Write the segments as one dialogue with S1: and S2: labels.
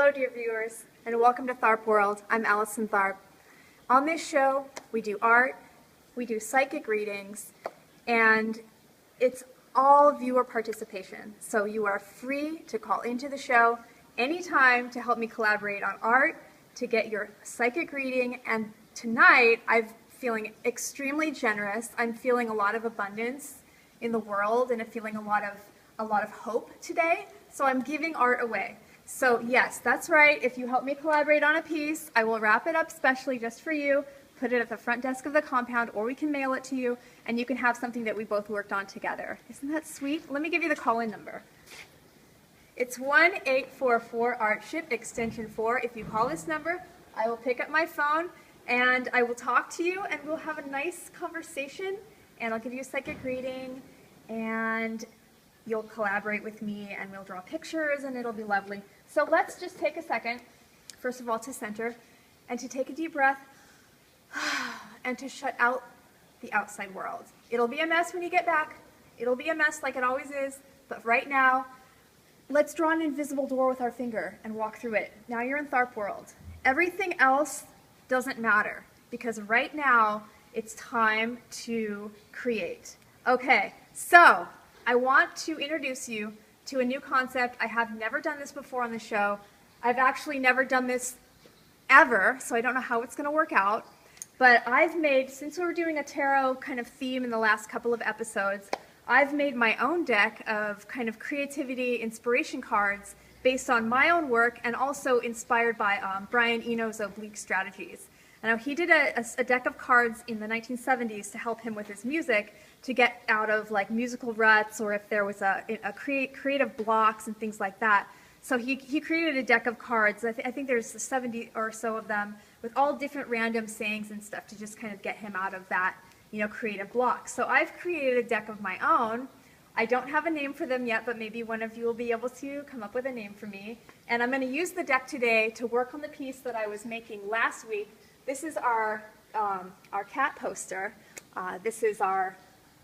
S1: Hello, dear viewers, and welcome to Tharp World. I'm Allison Tharp. On this show, we do art, we do psychic readings, and it's all viewer participation. So you are free to call into the show anytime to help me collaborate on art, to get your psychic reading, and tonight I'm feeling extremely generous. I'm feeling a lot of abundance in the world, and I'm feeling a lot of hope today. So I'm giving art away. So yes, that's right. If you help me collaborate on a piece, I will wrap it up specially just for you, put it at the front desk of the compound, or we can mail it to you, and you can have something that we both worked on together. Isn't that sweet? Let me give you the call-in number. It's 1-844-ART-SHIP, extension 4. If you call this number, I will pick up my phone, and I will talk to you, and we'll have a nice conversation, and I'll give you a psychic reading, and you'll collaborate with me, and we'll draw pictures, and it'll be lovely. So let's just take a second, first of all, to center, and to take a deep breath, and to shut out the outside world. It'll be a mess when you get back. It'll be a mess like it always is, but right now, let's draw an invisible door with our finger and walk through it. Now you're in Tharp World. Everything else doesn't matter, because right now, it's time to create. Okay, so I want to introduce you to a new concept. I have never done this before on the show. I've actually never done this ever, so I don't know how it's going to work out. But I've made, since we were doing a tarot kind of theme in the last couple of episodes, I've made my own deck of kind of creativity, inspiration cards based on my own work and also inspired by Brian Eno's Oblique Strategies. Now, he did a deck of cards in the 1970s to help him with his music, to get out of like musical ruts, or if there was creative blocks and things like that. So he created a deck of cards. I think there's 70 or so of them with all different random sayings and stuff to just kind of get him out of that, creative block. So I've created a deck of my own. I don't have a name for them yet, but maybe one of you will be able to come up with a name for me. And I'm going to use the deck today to work on the piece that I was making last week. This is our cat poster. This is our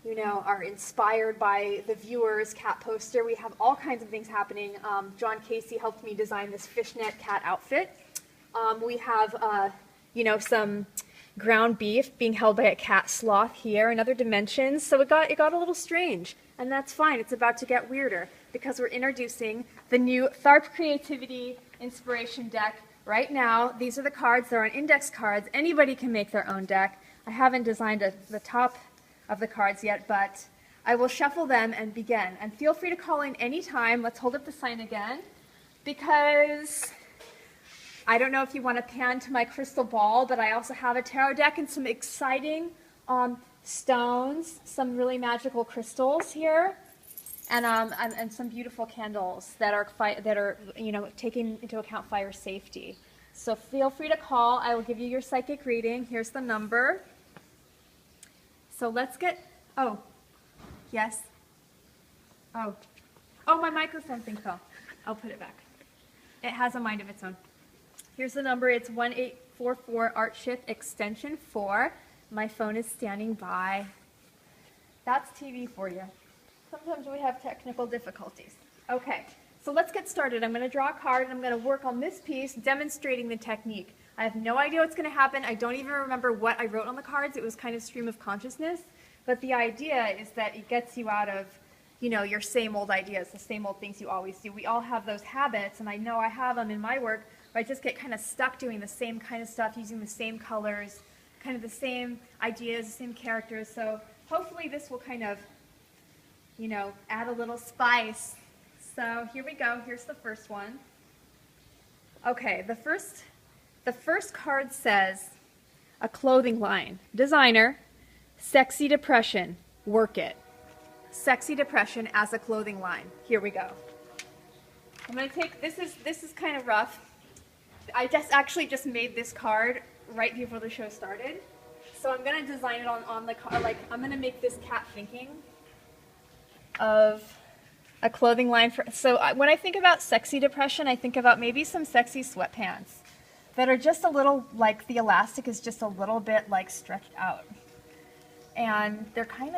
S1: inspired by the viewers cat poster. We have all kinds of things happening. John Casey helped me design this fishnet cat outfit. We have, some ground beef being held by a cat sloth here in other dimensions. So it got a little strange, and that's fine. It's about to get weirder because we're introducing the new Tharp Creativity Inspiration deck right now. These are the cards. They're on index cards. Anybody can make their own deck. I haven't designed the top of the cards yet, but I will shuffle them and begin. And feel free to call in anytime. Let's hold up the sign again, because I don't know if you want to pan to my crystal ball, but I also have a tarot deck and some exciting stones, some really magical crystals here, and some beautiful candles that are taking into account fire safety. So feel free to call. I will give you your psychic reading. Here's the number. So let's get, yes. Oh, my microphone thing fell. I'll put it back. It has a mind of its own. Here's the number. It's 1-844-ART-SHIP, extension 4. My phone is standing by. That's TV for you. Sometimes we have technical difficulties. Okay, so let's get started. I'm going to draw a card, and I'm going to work on this piece, demonstrating the technique. I have no idea what's going to happen. I don't even remember what I wrote on the cards. It was kind of stream of consciousness. But the idea is that it gets you out of, your same old ideas, the same old things you always do. We all have those habits, and I know I have them in my work, where I just get kind of stuck doing the same kind of stuff, using the same colors, kind of the same ideas, the same characters. So hopefully this will kind of, add a little spice. So here we go. Here's the first one. Okay, the first card says, a clothing line. Designer, sexy depression, work it. Sexy depression as a clothing line. Here we go. I'm going to take, this is kind of rough. I actually just made this card right before the show started. So I'm going to design it on the card, I'm going to make this cat thinking of a clothing line for, so when I think about sexy depression, I think about maybe some sexy sweatpants that are just a little, the elastic is just a little bit stretched out. And they're kind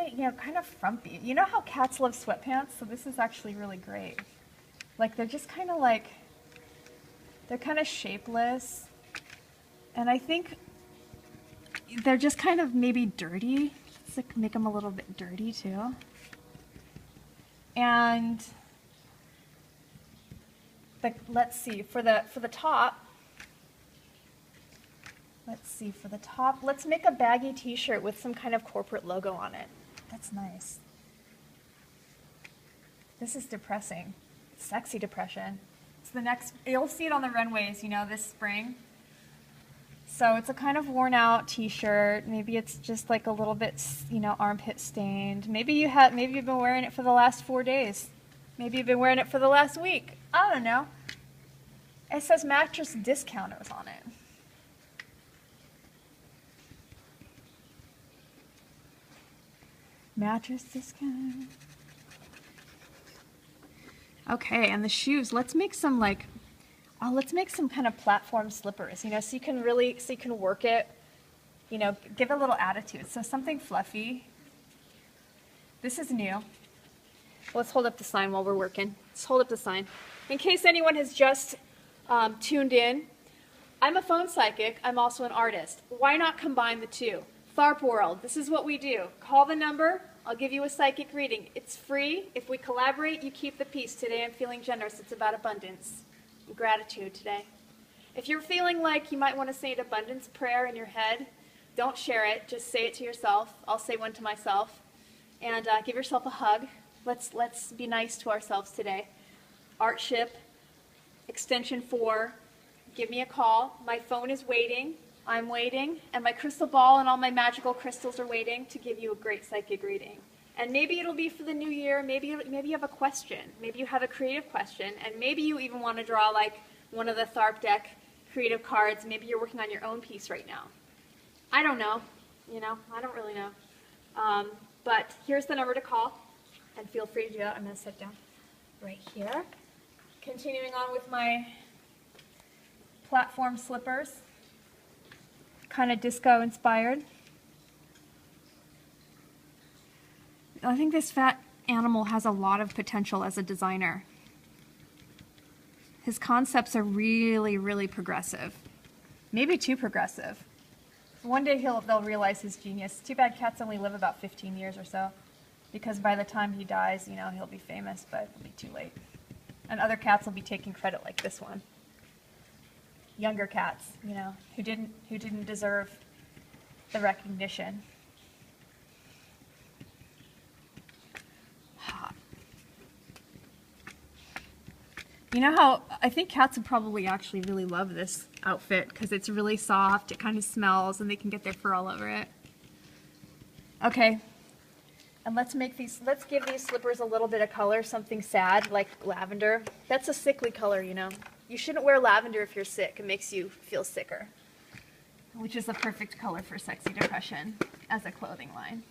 S1: of frumpy. You know how cats love sweatpants? So this is actually really great. They're just kind of They're kind of shapeless. And I think they're just kind of maybe dirty. Let's like make them a little bit dirty too. And let's see, for the top, let's make a baggy t-shirt with some kind of corporate logo on it. That's nice. This is depressing. Sexy depression. It's the next, you'll see it on the runways, you know, this spring. So it's a kind of worn out t-shirt. Maybe it's just like a little bit, you know, armpit stained. Maybe you've been wearing it for the last 4 days. Maybe you've been wearing it for the last week. I don't know. It says mattress discounters on it. Mattress discount. Okay, and the shoes, let's make some like, let's make some kind of platform slippers, you know, so you can work it, you know, give it a little attitude. So something fluffy. This is new. Let's hold up the sign while we're working. Let's hold up the sign. In case anyone has just tuned in, I'm a phone psychic. I'm also an artist. Why not combine the two? Tharp World, this is what we do. Call the number. I'll give you a psychic reading. It's free. If we collaborate, you keep the peace. Today I'm feeling generous. It's about abundance and gratitude today. If you're feeling like you might want to say an abundance prayer in your head, don't share it. Just say it to yourself. I'll say one to myself. And give yourself a hug. Let's be nice to ourselves today. Artship, extension 4. Give me a call. My phone is waiting. I'm waiting, and my crystal ball and all my magical crystals are waiting to give you a great psychic reading. And maybe it'll be for the new year. Maybe you have a question. Maybe you have a creative question, and maybe you even want to draw like one of the Tharp deck creative cards. Maybe you're working on your own piece right now. I don't know. You know, I don't really know. But here's the number to call, and feel free to do that. I'm going to sit down right here. Continuing on with my platform slippers. Kind of disco inspired. I think this fat animal has a lot of potential as a designer. His concepts are really, really progressive. Maybe too progressive. One day they'll realize his genius. Too bad cats only live about 15 years or so, because by the time he dies, you know, he'll be famous, but it'll be too late. And other cats will be taking credit like this one. Younger cats, you know, who didn't deserve the recognition. You know how I think cats would probably actually really love this outfit because it's really soft, it kind of smells, and they can get their fur all over it. Okay, and let's give these slippers a little bit of color, something sad like lavender. That's a sickly color, you know. You shouldn't wear lavender if you're sick. It makes you feel sicker, which is the perfect color for sexy depression as a clothing line.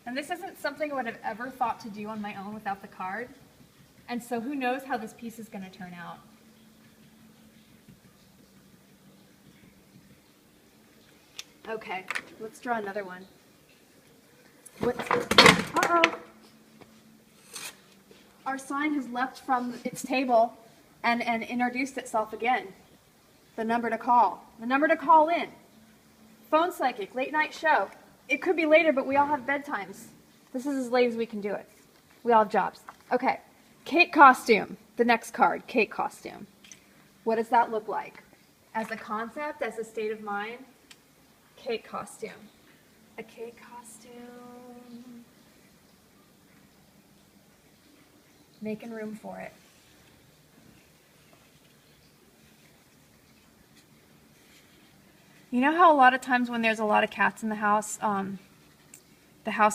S1: And this isn't something I would have ever thought to do on my own without the card. And so who knows how this piece is going to turn out. Okay, let's draw another one. Uh-oh. Our sign has left from its table and introduced itself again. The number to call. The number to call in. Phone psychic, late night show. It could be later, but we all have bedtimes. This is as late as we can do it. We all have jobs. Okay. Cake costume. The next card, cake costume. What does that look like? As a concept, as a state of mind? Cake costume. A cake costume. Making room for it. You know how a lot of times when there's a lot of cats in the house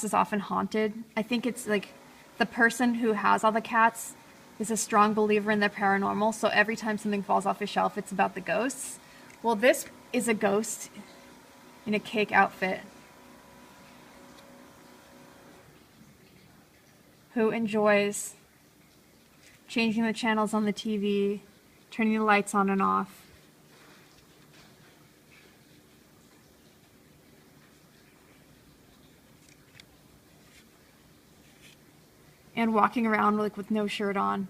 S1: is often haunted? I think it's like the person who has all the cats is a strong believer in the paranormal, so every time something falls off a shelf, it's about the ghosts. Well, this is a ghost in a cake outfit who enjoys changing the channels on the TV, turning the lights on and off. And walking around like with no shirt on.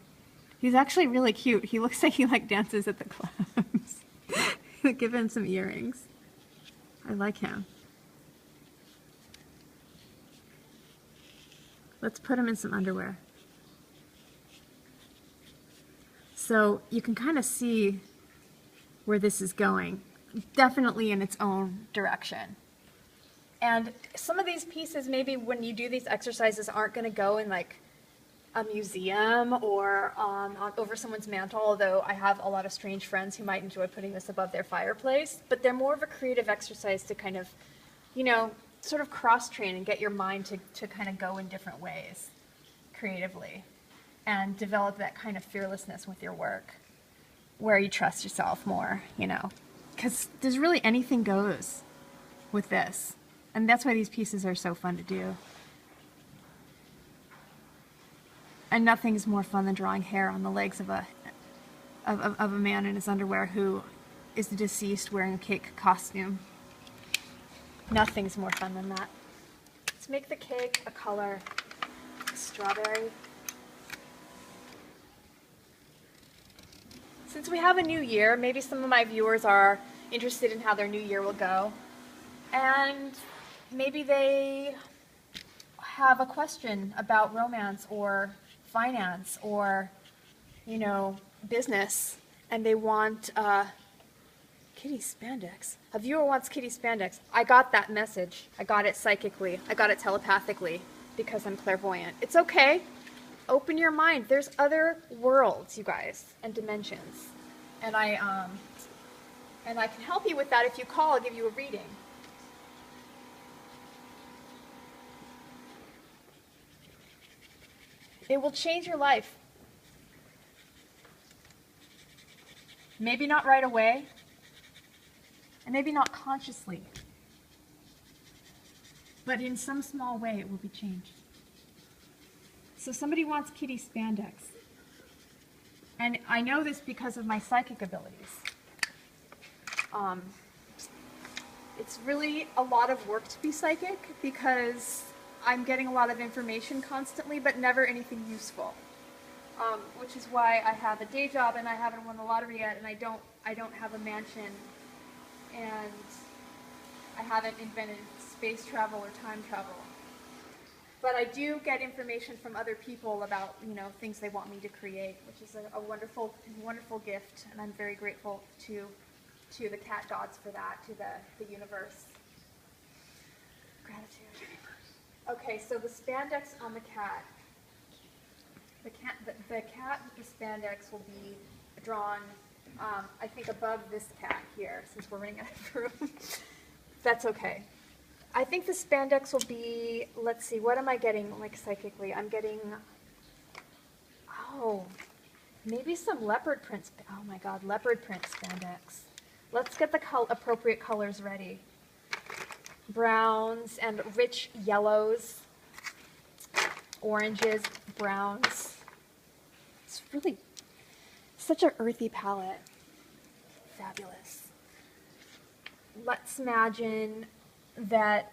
S1: He's actually really cute. He looks like he dances at the clubs. Give him some earrings. I like him. Let's put him in some underwear. So you can kind of see where this is going. Definitely in its own direction. And some of these pieces, maybe when you do these exercises, aren't going to go in like a museum or over someone's mantle, although I have a lot of strange friends who might enjoy putting this above their fireplace. But they're more of a creative exercise to kind of, you know, sort of cross-train and get your mind to kind of go in different ways creatively and develop that kind of fearlessness with your work where you trust yourself more, you know, because there's really anything goes with this. And that's why these pieces are so fun to do. And nothing's more fun than drawing hair on the legs of a man in his underwear who is deceased wearing a cake costume. Nothing's more fun than that. Let's make the cake a color strawberry. Since we have a new year, maybe some of my viewers are interested in how their new year will go. And maybe they have a question about romance or finance or, you know, business, and they want kitty spandex. A viewer wants kitty spandex. I got that message. I got it psychically. I got it telepathically because I'm clairvoyant. It's okay. Open your mind. There's other worlds, you guys, and dimensions. And I can help you with that. If you call, I'll give you a reading. It will change your life. Maybe not right away, and maybe not consciously, but in some small way it will be changed. So somebody wants kitty spandex, and I know this because of my psychic abilities. It's really a lot of work to be psychic because I'm getting a lot of information constantly, but never anything useful. Which is why I have a day job and I haven't won the lottery yet, and I don't have a mansion, and I haven't invented space travel or time travel. But I do get information from other people about, you know, things they want me to create, which is a wonderful, wonderful gift, and I'm very grateful to the cat gods for that, to the universe. Gratitude. Okay, so the spandex on the cat. The cat with the spandex will be drawn, I think, above this cat here, since we're running out of room. That's okay. I think the spandex will be, let's see, what am I getting, like, psychically? I'm getting, oh, maybe some leopard print, oh my god, leopard print spandex. Let's get the appropriate colors ready. Browns and rich yellows, oranges, browns. It's really such an earthy palette. Fabulous. Let's imagine that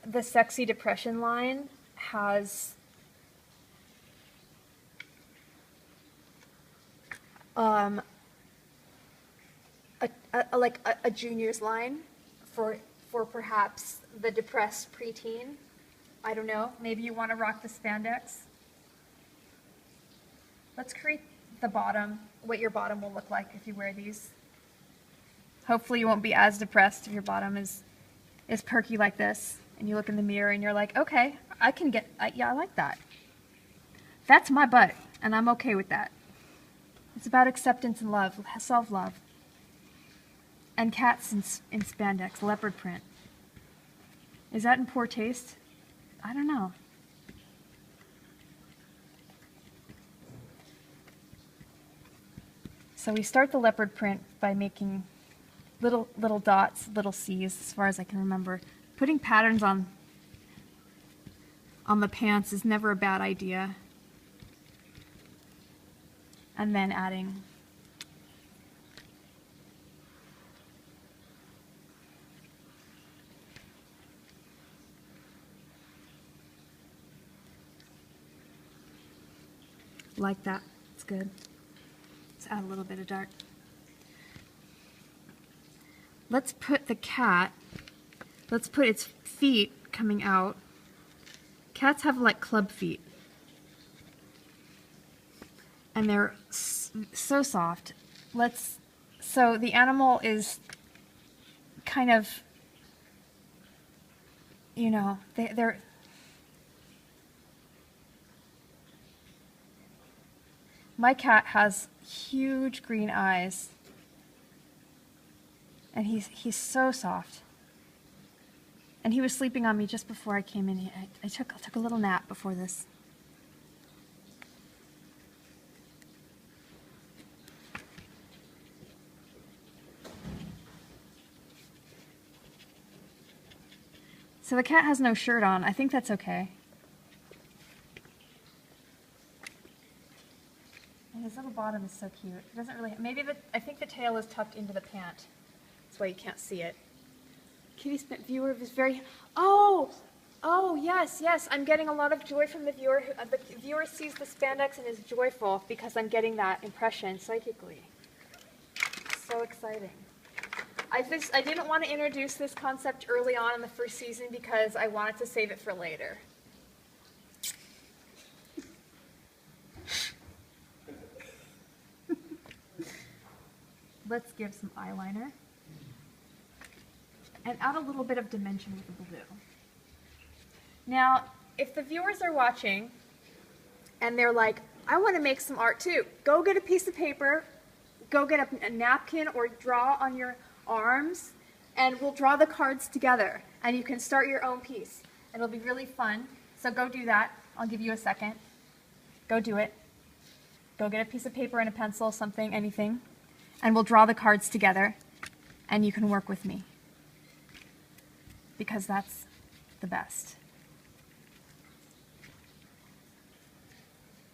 S1: the Sexy Depression line has a juniors line for perhaps the depressed preteen. I don't know, maybe you want to rock the spandex. Let's create the bottom, what your bottom will look like if you wear these. Hopefully you won't be as depressed if your bottom is perky like this, and you look in the mirror and you're like, okay, I can get, yeah, I like that. That's my butt, and I'm okay with that. It's about acceptance and love, self-love. And cats in spandex, leopard print. Is that in poor taste? I don't know. So we start the leopard print by making little dots, little C's, as far as I can remember. Putting patterns on the pants is never a bad idea. And then adding like that. It's good. Let's add a little bit of dark. Let's put the cat, let's put its feet coming out. Cats have like club feet. And they're so soft. So the animal is kind of, you know, they're my cat has huge green eyes, and he's so soft. And he was sleeping on me just before I came in. I took a little nap before this. So the cat has no shirt on. I think that's okay. And his little bottom is so cute. It doesn't really, I think the tail is tucked into the pant. That's why you can't see it. Kitty Spit viewer is very, oh, yes, I'm getting a lot of joy from the viewer. The viewer sees the spandex and is joyful because I'm getting that impression psychically. So exciting. I didn't want to introduce this concept early on in the first season because I wanted to save it for later. Let's give some eyeliner and add a little bit of dimension with the blue. Now, if the viewers are watching and they're like, I want to make some art too, go get a piece of paper, go get a napkin or draw on your arms, and we'll draw the cards together, and you can start your own piece. It'll be really fun, so go do that. I'll give you a second. Go do it. Go get a piece of paper and a pencil, something, anything, and we'll draw the cards together, and you can work with me, because that's the best.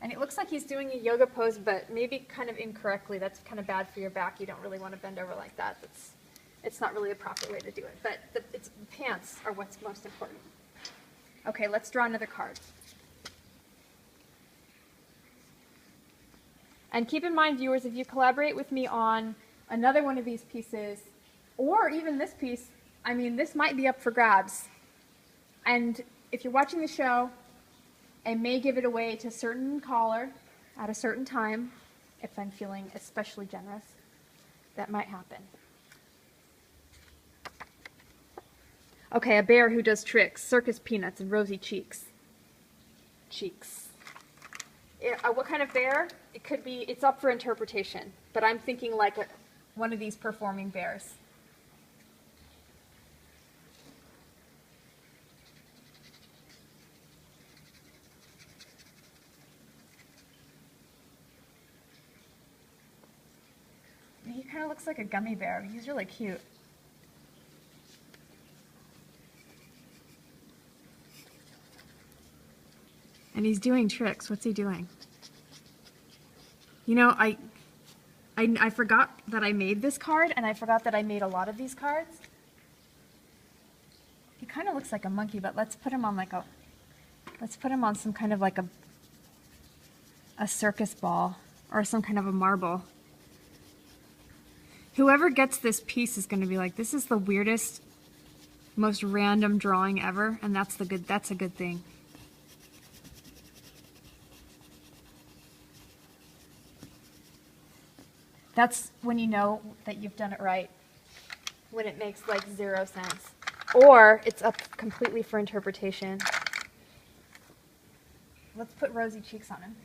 S1: And it looks like he's doing a yoga pose, but maybe kind of incorrectly. That's kind of bad for your back. You don't really want to bend over like that. It's not really the proper way to do it. But the pants are what's most important. Okay, let's draw another card. And keep in mind, viewers, if you collaborate with me on another one of these pieces, or even this piece, I mean, this might be up for grabs. And if you're watching the show, I may give it away to a certain caller at a certain time, if I'm feeling especially generous. That might happen. Okay, a bear who does tricks, circus peanuts, and rosy cheeks. Cheeks. What kind of bear? It could be, it's up for interpretation, but I'm thinking like one of these performing bears. He kind of looks like a gummy bear. He's really cute. And he's doing tricks. What's he doing? You know, I forgot that I made this card, and I forgot that I made a lot of these cards. He kind of looks like a monkey, but let's put him on like let's put him on some kind of like a circus ball or some kind of a marble. Whoever gets this piece is going to be like, this is the weirdest, most random drawing ever, and that's a good thing. That's when you know that you've done it right, when it makes like 0 sense. Or it's up completely for interpretation. Let's put rosy cheeks on him.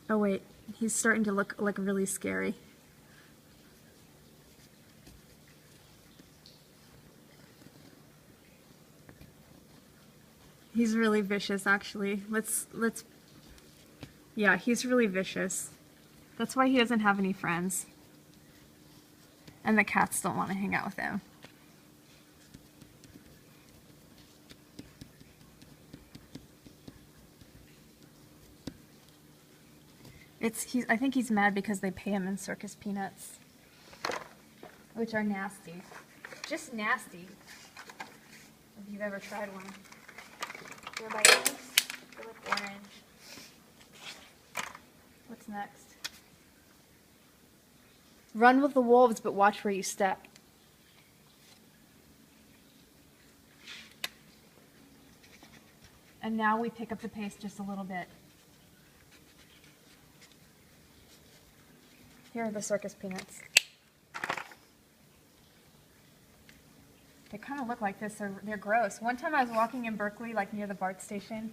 S1: Oh wait, he's starting to look like really scary. He's really vicious, actually. Yeah, he's really vicious. That's why he doesn't have any friends. And the cats don't want to hang out with him. I think he's mad because they pay him in circus peanuts. which are nasty. Just nasty. If you've ever tried one. They're by Philip Orange. What's next? Run with the wolves, but watch where you step. And now we pick up the pace just a little bit. Here are the circus peanuts. They kind of look like this. They're gross. One time I was walking in Berkeley, like near the BART station,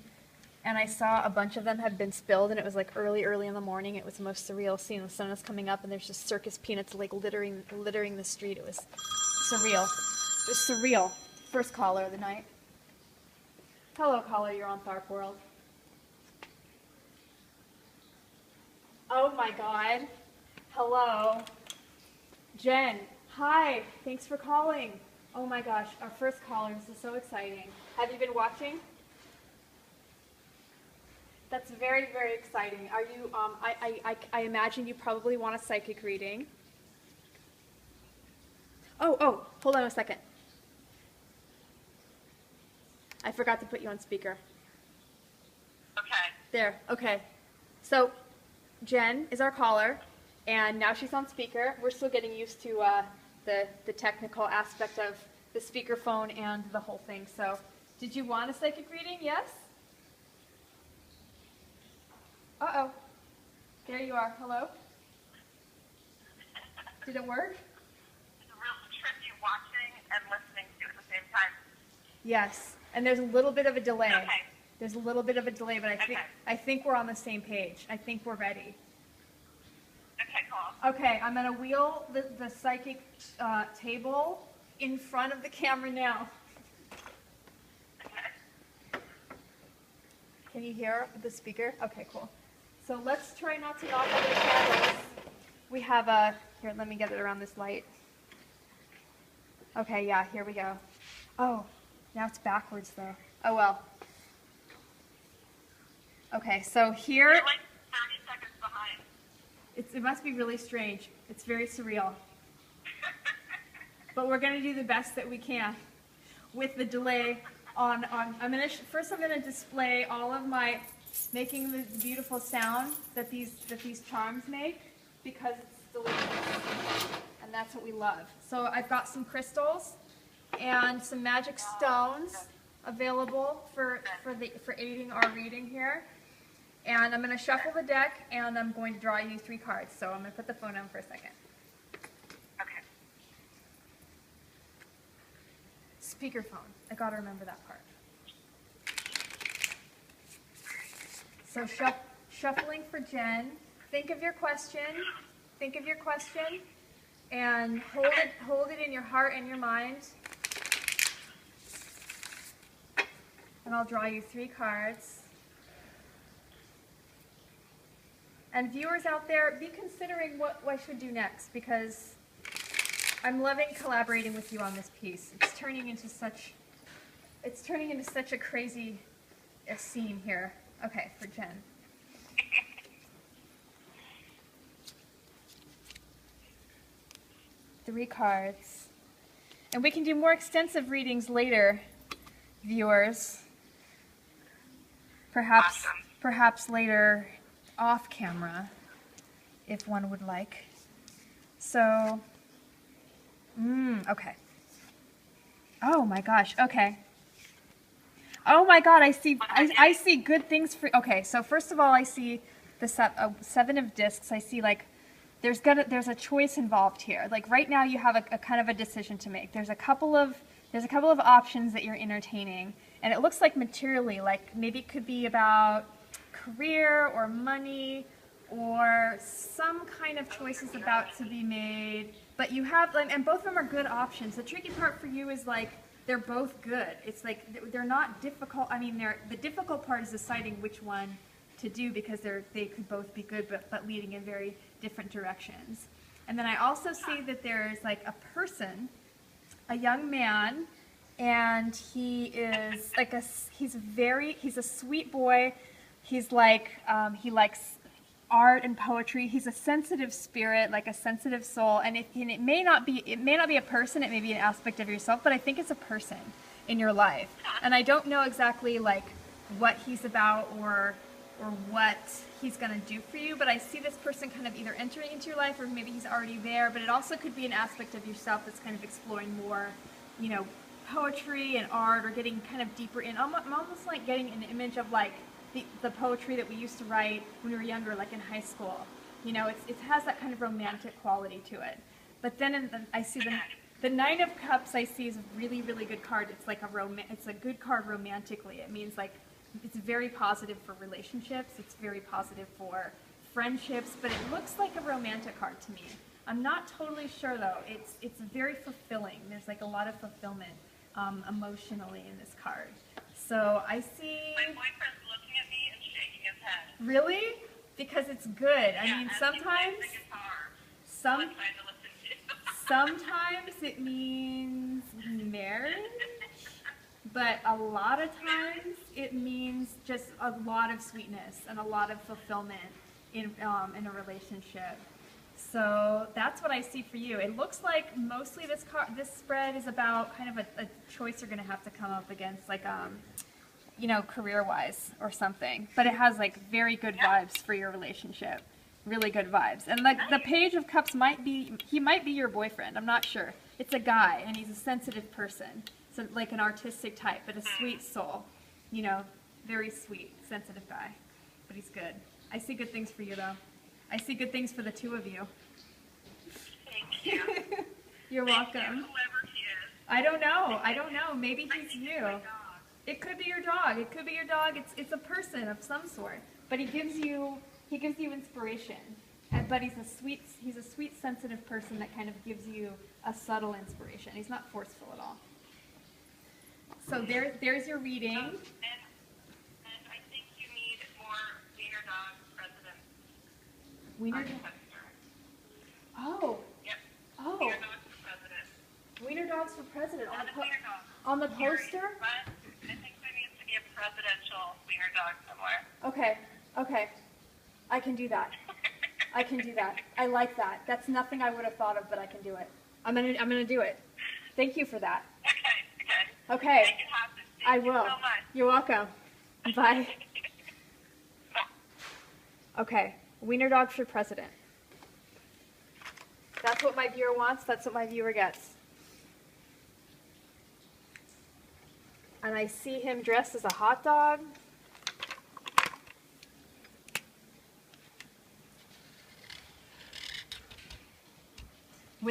S1: and I saw a bunch of them had been spilled, and it was like early in the morning. It was the most surreal scene. The sun was coming up, and there's just circus peanuts like littering the street. It was surreal. It was surreal. First caller of the night. Hello, caller. You're on Tharp World. Oh my God. Hello. Jen. Hi. Thanks for calling. Oh my gosh, our first caller. This is so exciting. Have you been watching? That's very, very exciting. Are you, I imagine you probably want a psychic reading. Oh, hold on a second. I forgot to put you on speaker.
S2: Okay.
S1: There, okay. So, Jen is our caller, and now she's on speaker. We're still getting used to the technical aspect of the speakerphone and the whole thing. So, did you want a psychic reading? Yes? Uh-oh. There you are. Hello? Did it work?
S2: It's real tricky watching and listening to at the same time.
S1: Yes. And there's a little bit of a delay.
S2: Okay.
S1: There's a little bit of a delay, but
S2: Okay.
S1: I think we're on the same page. I think we're ready.
S2: Okay, cool.
S1: Okay, I'm going to wheel the psychic table in front of the camera now.
S2: Okay.
S1: Can you hear the speaker? Okay, cool. So let's try not to knock over the candles. We have a, here, let me get it around this light. Okay, yeah, here we go. Oh, now it's backwards though. Oh well. Okay, so here,
S2: You're like 30 seconds behind.
S1: it must be really strange. It's very surreal. But we're going to do the best that we can with the delay on I'm going to, first I'm going to display all of my, making the beautiful sound that these charms make, because it's delicious. And that's what we love. So I've got some crystals and some magic stones available for aiding our reading here. And I'm going to shuffle the deck, and I'm going to draw you 3 cards. So I'm going to put the phone on for a second.
S2: Okay.
S1: Speakerphone. I got to remember that part. So shuffling for Jen. Think of your question. Think of your question, and hold it in your heart and your mind. And I'll draw you 3 cards. And viewers out there, be considering what I should do next, because I'm loving collaborating with you on this piece. It's turning into such a crazy scene here. Okay, for Jen. Three cards. And we can do more extensive readings later, viewers. Perhaps later off camera, if one would like. So, okay. Oh my gosh, okay. Oh my God, I see good things for, okay, so first of all, I see the 7 of discs. I see like, there's a choice involved here. Like right now you have a kind of a decision to make. There's a couple of options that you're entertaining, and it looks like materially, like maybe it could be about career or money or some kind of choices about to be made, but you have, and both of them are good options. The tricky part for you is like, they're both good. It's like, they're not difficult. I mean, the difficult part is deciding which one to do, because they could both be good, but leading in very different directions. And then I also see that there's like a person, a young man, and he is like he's a sweet boy. He's like, he likes art and poetry. He's a sensitive spirit, like a sensitive soul, and it may not be a person, it may be an aspect of yourself, but I think it's a person in your life. And I don't know exactly like what he's about or what he's going to do for you, but I see this person kind of either entering into your life or maybe he's already there, but it also could be an aspect of yourself that's kind of exploring more, you know, poetry and art, or getting kind of deeper in. I'm almost like getting an image of like the poetry that we used to write when we were younger, like in high school. You know, it has that kind of romantic quality to it. But then I see the Nine of Cups. I see is a really, really good card. It's like it's a good card romantically. It means like it's very positive for relationships. It's very positive for friendships. But it looks like a romantic card to me. I'm not totally sure though. It's very fulfilling. There's like a lot of fulfillment emotionally in this card. So I see.
S2: My boyfriend's looking at me and shaking his head.
S1: Really? Because it's good. I mean,
S2: and
S1: sometimes,
S2: he plays the guitar. I'm trying to listen to.
S1: sometimes it means marriage, but a lot of times it means just a lot of sweetness and a lot of fulfillment in a relationship. So that's what I see for you. It looks like mostly this spread is about kind of a choice you're going to have to come up against, like you know, career-wise or something. But it has like very good vibes for your relationship, really good vibes. And like the Page of Cups might be your boyfriend. I'm not sure. It's a guy, and he's a sensitive person, so like an artistic type, but a sweet soul. You know, very sweet, sensitive guy. But he's good. I see good things for you though. I see good things for the two of you.
S2: Thank you.
S1: You're
S2: Thank
S1: welcome.
S2: you, whoever he is.
S1: I don't know. Maybe
S2: I
S1: he's
S2: think
S1: you.
S2: it's my dog.
S1: It could be your dog. It could be your dog. It's a person of some sort. But he gives you inspiration. But he's a sweet, sensitive person that kind of gives you a subtle inspiration. He's not forceful at all. So there's your reading.
S2: And I think you need more wiener dog president.
S1: Wiener.
S2: Architecture.
S1: Oh.
S2: Yep.
S1: Oh.
S2: Wiener dogs for president.
S1: Wiener dogs for president
S2: Not a wiener dog.
S1: on the poster.
S2: But I think there needs to be a presidential wiener dog somewhere.
S1: Okay. I can do that. I like that. That's nothing I would have thought of, but I can do it. I'm gonna do it. Thank you for that. Okay.
S2: Make it happen.
S1: I
S2: Thank you
S1: will.
S2: so much.
S1: You're welcome. Bye. Okay. Wiener dog for president. That's what my viewer wants. That's what my viewer gets. And I see him dressed as a hot dog.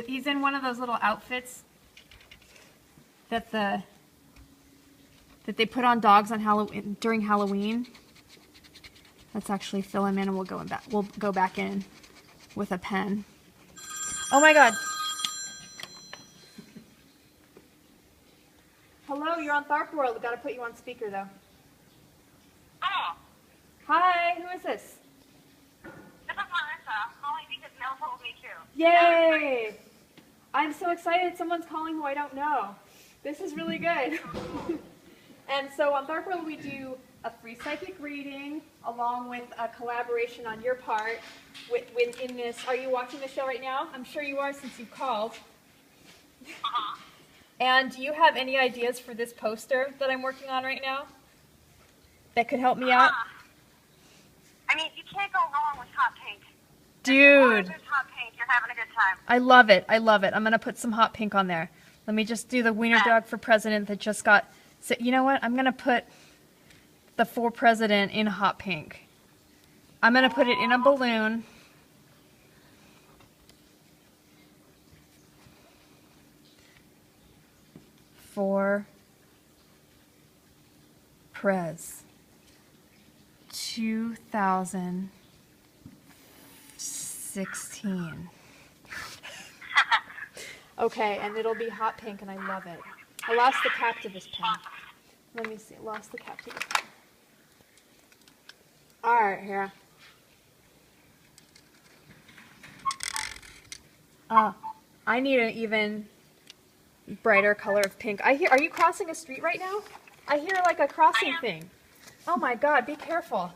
S1: He's in one of those little outfits that they put on dogs on Halloween during Halloween. Let's actually fill him in, and we'll go back in with a pen. Oh my God. Hello, you're on Tharp World. We've got to put you on speaker though.
S2: Oh,
S1: Hi, who is this?
S2: this is Marissa. I'm calling because Mel told me to.
S1: Yay! I'm so excited. Someone's calling who I don't know. This is really good. And so on Tharp World we do a free psychic reading along with a collaboration on your part within this. Are you watching the show right now? I'm sure you are since you called.
S2: Uh-huh.
S1: And do you have any ideas for this poster that I'm working on right now that could help me out?
S2: I mean, you can't go wrong with hot pink.
S1: Dude,
S2: There's hot pink. You're having a good time.
S1: I love it. I love it. I'm going to put some hot pink on there. Let me just do the Wiener Dog for President that just got... So, you know what? I'm going to put the for president in hot pink. I'm going to put it in a balloon. For Prez 2016. Okay, and it'll be hot pink, and I love it. I lost the cap to this pen. Let me see. Lost the cap to this pen. All right, here. I need an even brighter color of pink. Are you crossing a street right now? I hear like a crossing thing. Oh my God, be careful.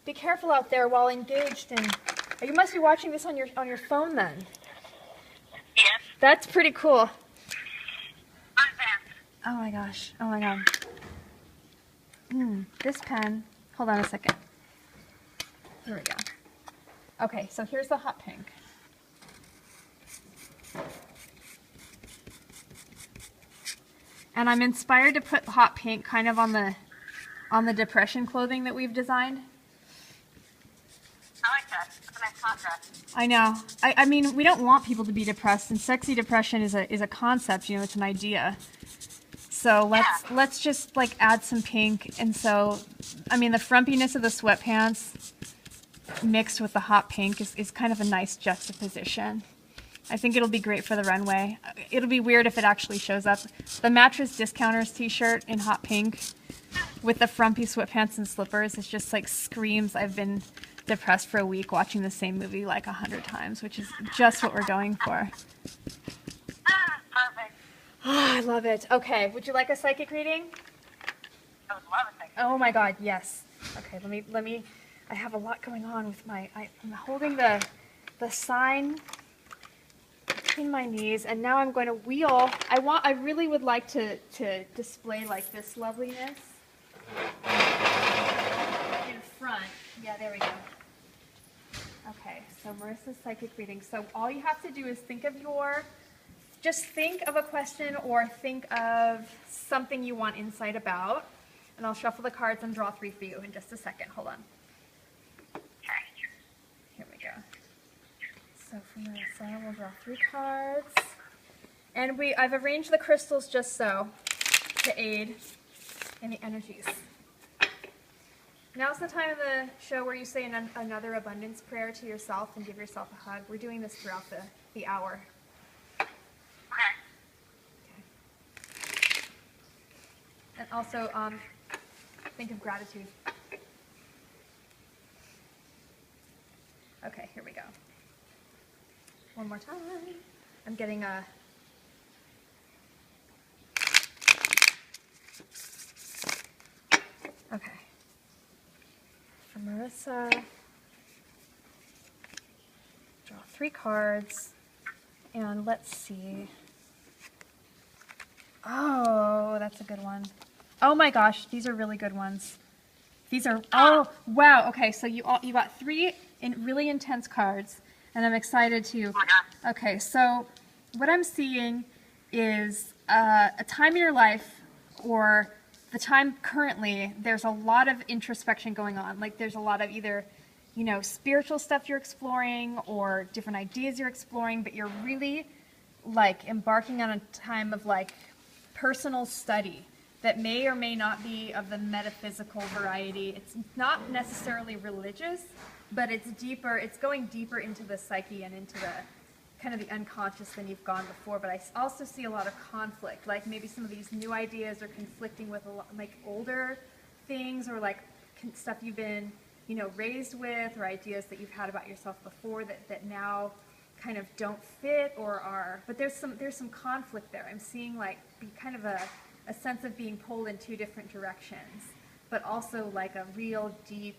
S1: Be careful out there while engaged, and you must be watching this on your phone then.
S2: Yes.
S1: That's pretty cool.
S2: I'm back.
S1: Oh my gosh. Oh my god. This pen. Hold on a second. Here we go. Okay, so here's the hot pink. And I'm inspired to put hot pink kind of on the depression clothing that we've designed.
S2: I like that. It's a nice contrast.
S1: I know. I mean, we don't want people to be depressed, and sexy depression is a concept, you know, it's an idea. So let's just like add some pink. And so, I mean, the frumpiness of the sweatpants mixed with the hot pink is kind of a nice juxtaposition. I think it'll be great for the runway. It'll be weird if it actually shows up. The Mattress Discounters t-shirt in hot pink with the frumpy sweatpants and slippers is just like screams I've been depressed for a week watching the same movie like 100 times, which is just what we're going for.
S2: Perfect.
S1: Oh, I love it. Okay, would you like a psychic reading?
S2: I would love it.
S1: Oh my god, yes. Okay, let me I have a lot going on with I'm holding the sign between my knees, and now I'm going to wheel. I really would like to display like this loveliness in front. Yeah, there we go. Okay, so Marissa's psychic reading. So all you have to do is just think of a question or think of something you want insight about. And I'll shuffle the cards and draw 3 for you in just a second. Hold on. Here we go. So for Marissa, we'll draw 3 cards. And I've arranged the crystals just so to aid in the energies. Now's the time of the show where you say another abundance prayer to yourself and give yourself a hug. We're doing this throughout the hour.
S2: Okay.
S1: And also, think of gratitude. Okay, here we go. One more time. I'm getting a... Okay. For Marissa, draw 3 cards, and let's see. Oh, that's a good one. Oh my gosh, these are really good ones. These are, oh, wow, okay, so you got 3 really intense cards, and I'm excited to, okay, so what I'm seeing is a time in your life, or the time currently, there's a lot of introspection going on. Like there's a lot of either, you know, spiritual stuff you're exploring or different ideas you're exploring, but you're really like embarking on a time of like personal study that may or may not be of the metaphysical variety. It's not necessarily religious, but it's deeper, it's going deeper into the psyche and into the kind of the unconscious than you've gone before. But I also see a lot of conflict, like maybe some of these new ideas are conflicting with a lot, like older things, or like stuff you've been, you know, raised with, or ideas that you've had about yourself before that now kind of don't fit or are, but there's some conflict there. I'm seeing like kind of a sense of being pulled in 2 different directions, but also like a real deep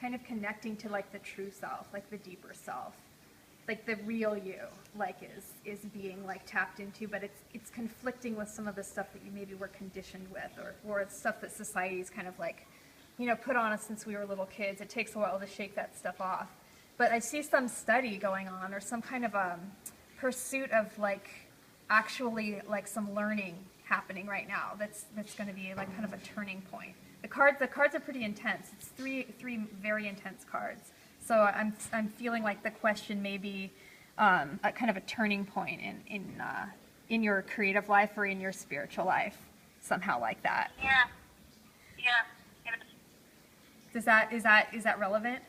S1: kind of connecting to like the true self, like the deeper self, like the real you, like is being like tapped into, but it's conflicting with some of the stuff that you maybe were conditioned with, or stuff that society's kind of like, you know, put on us since we were little kids. It takes a while to shake that stuff off. But I see some study going on, or some kind of pursuit of like actually like some learning happening right now. That's going to be like kind of a turning point. The cards are pretty intense. It's three very intense cards. So I'm feeling like the question may be a kind of a turning point in your creative life or in your spiritual life, somehow like that.
S2: Yeah.
S1: Is that relevant?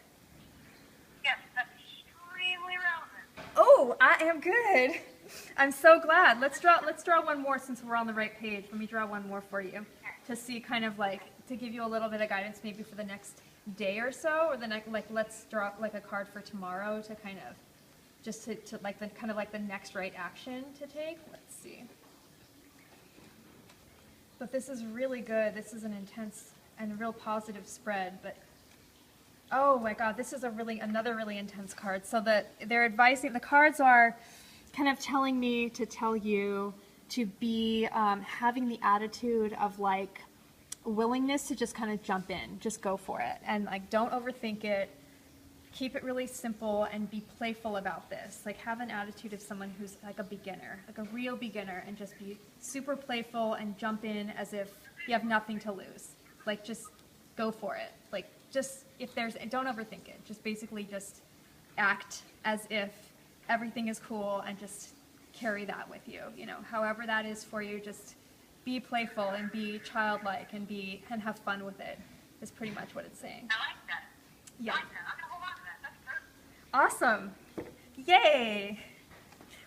S2: Yes, that's extremely relevant.
S1: Oh, I am good. I'm so glad. Let's draw one more since we're on the right page. Let me draw one more for you to see kind of like, to give you a little bit of guidance maybe for the next day or so, or the next, like, let's draw like a card for tomorrow to kind of just to like the kind of like the next right action to take. Let's see. But this is really good. This is an intense and real positive spread, but Oh my God, this is another really intense card. So they're advising, the cards are kind of telling me to tell you to be having the attitude of like willingness to just kind of jump in, just go for it. And like, don't overthink it. Keep it really simple and be playful about this. Like have an attitude of someone who's like a beginner, like a real beginner, and just be super playful and jump in as if you have nothing to lose. Like just go for it. Like just don't overthink it. Just basically just act as if everything is cool and just carry that with you. You know, however that is for you, just be playful and be childlike and have fun with it is pretty much what it's saying.
S2: I like that.
S1: Yeah.
S2: I like that. I'm going to hold on to that. That's perfect.
S1: Awesome. Yay.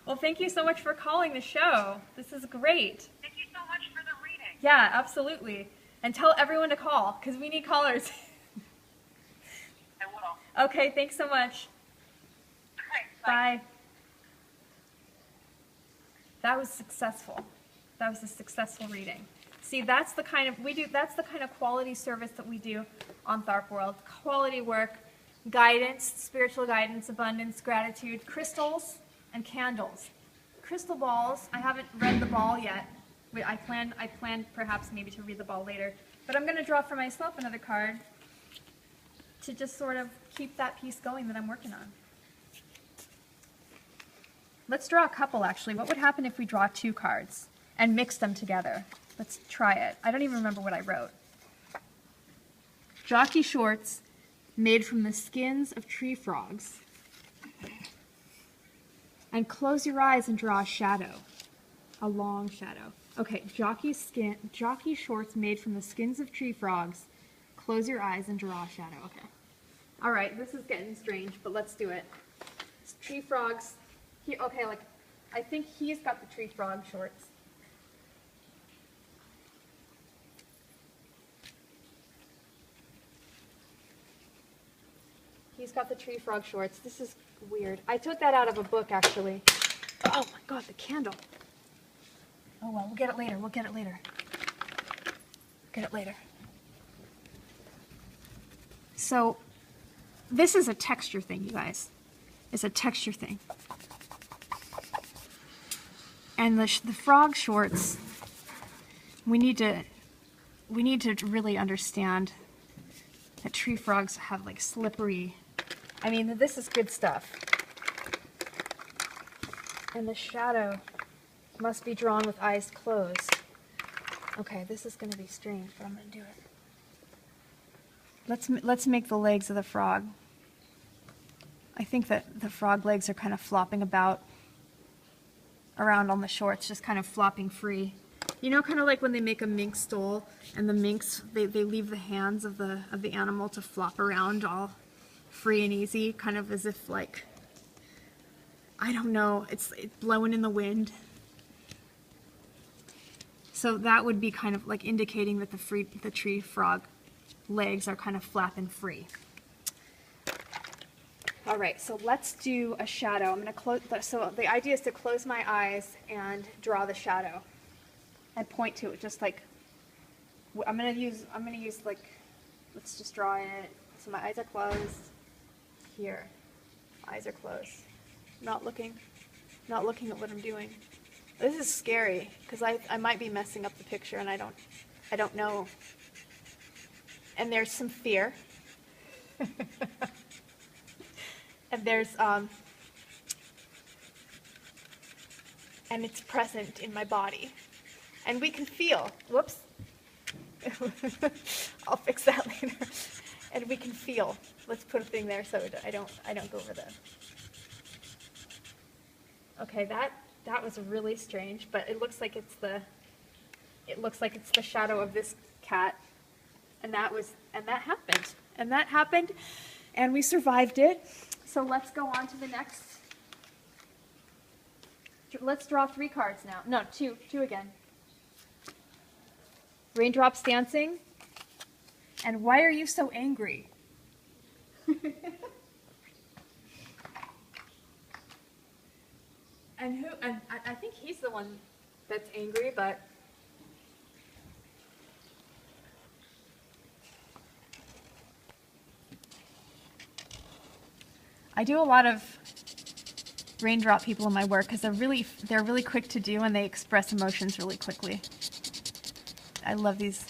S1: Well, thank you so much for calling the show. This is great.
S2: Thank you so much for the reading.
S1: Yeah, absolutely. And tell everyone to call because we need callers.
S2: I will.
S1: Okay, thanks so much.
S2: All right, bye.
S1: Bye. That was successful. That was a successful reading. See, that's the kind of quality service that we do on Tharp World. Quality work, guidance, spiritual guidance, abundance, gratitude, crystals, and candles. Crystal balls, I haven't read the ball yet. I plan perhaps maybe to read the ball later. But I'm going to draw for myself another card to just sort of keep that piece going that I'm working on. Let's draw a couple, actually. What would happen if we draw 2 cards and mix them together? Let's try it. I don't even remember what I wrote. Jockey shorts made from the skins of tree frogs. And close your eyes and draw a shadow, a long shadow. Okay, jockey shorts made from the skins of tree frogs. Close your eyes and draw a shadow. Okay. All right, this is getting strange, but let's do it. It's tree frogs. Okay, like I think he's got the tree frog shorts. He's got the tree frog shorts. This is weird. I took that out of a book, actually. Oh my God, the candle. Oh well, we'll get it later. We'll get it later. Get it later. So, this is a texture thing, you guys. It's a texture thing. And the frog shorts, we need to really understand that tree frogs have like slippery. I mean, this is good stuff. And the shadow must be drawn with eyes closed. Okay, this is going to be strange, but I'm going to do it. Let's make the legs of the frog. I think that the frog legs are kind of flopping about around on the shorts, just kind of flopping free. You know, kind of like when they make a mink stole, and the minks, they leave the hands of the animal to flop around all free and easy, kind of as if like, I don't know, it's blowing in the wind. So that would be kind of like indicating that the tree frog legs are kind of flapping free. All right, so let's do a shadow. I'm going to close. So the idea is to close my eyes and draw the shadow, and point to it, just like I'm going to use like, let's just draw it. So my eyes are closed. Here, eyes are closed. Not looking at what I'm doing. This is scary because I might be messing up the picture, and I don't know. And there's some fear. And there's, and it's present in my body. And we can feel, whoops. I'll fix that later. And we can feel. Let's put a thing there so I don't go over the. Okay, that was really strange, but it looks like it's the shadow of this cat. And that happened. And we survived it. So let's go on to the next. Let's draw 3 cards now. No, two again. Raindrops dancing. And why are you so angry? And I think he's the one that's angry, but I do a lot of raindrop people in my work because they're really quick to do and they express emotions really quickly. I love these.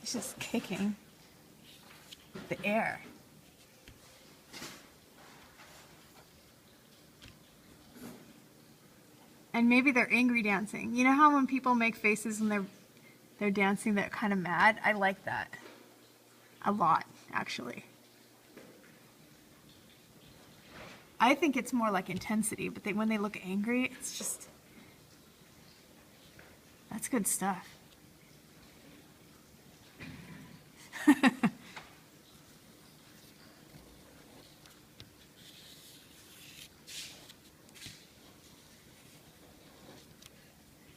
S1: He's just kicking the air. And maybe they're angry dancing. You know how when people make faces when they're dancing, they're kind of mad? I like that. A lot, actually. I think it's more like intensity, but when they look angry, it's just... That's good stuff.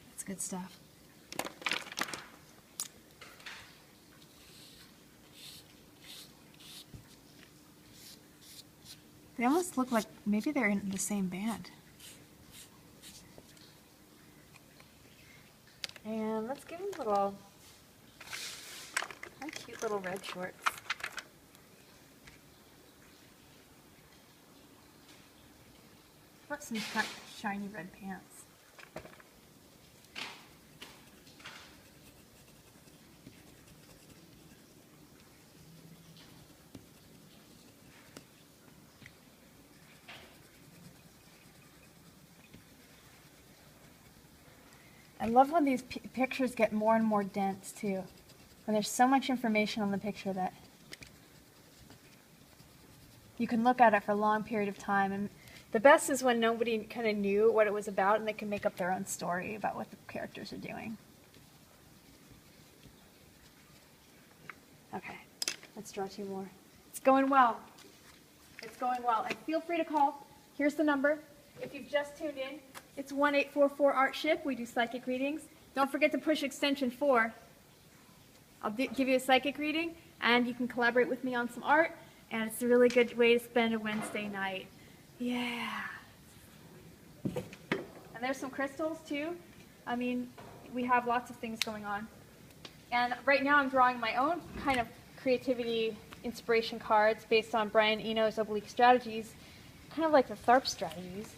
S1: That's good stuff. They almost look like maybe they're in the same band. And let's give them little, cute little red shorts. Put some shiny red pants. I love when these pictures get more and more dense too. When there's so much information on the picture that you can look at it for a long period of time. And the best is when nobody kind of knew what it was about and they can make up their own story about what the characters are doing. Okay, let's draw two more. It's going well. It's going well. And feel free to call. Here's the number. If you've just tuned in, it's 1-844-ART-SHIP. We do psychic readings. Don't forget to push extension 4. I'll give you a psychic reading, and you can collaborate with me on some art, and it's a really good way to spend a Wednesday night. Yeah. And there's some crystals, too. I mean, we have lots of things going on. And right now I'm drawing my own kind of creativity inspiration cards based on Brian Eno's Oblique Strategies, kind of like the Tharp strategies.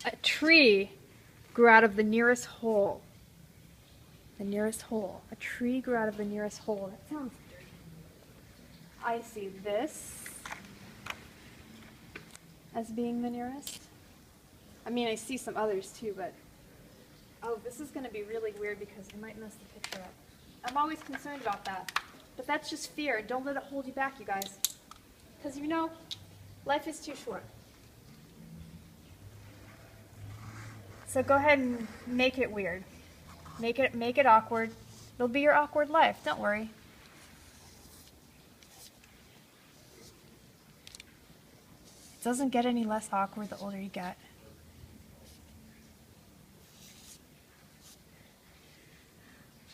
S1: A tree grew out of the nearest hole. The nearest hole. A tree grew out of the nearest hole. That sounds dirty. I see this as being the nearest. I mean, I see some others too, but... Oh, this is going to be really weird because it might mess the picture up. I'm always concerned about that. But that's just fear. Don't let it hold you back, you guys. Because you know, life is too short. So go ahead and make it weird. Make it awkward. It'll be your awkward life. Don't worry. It doesn't get any less awkward the older you get.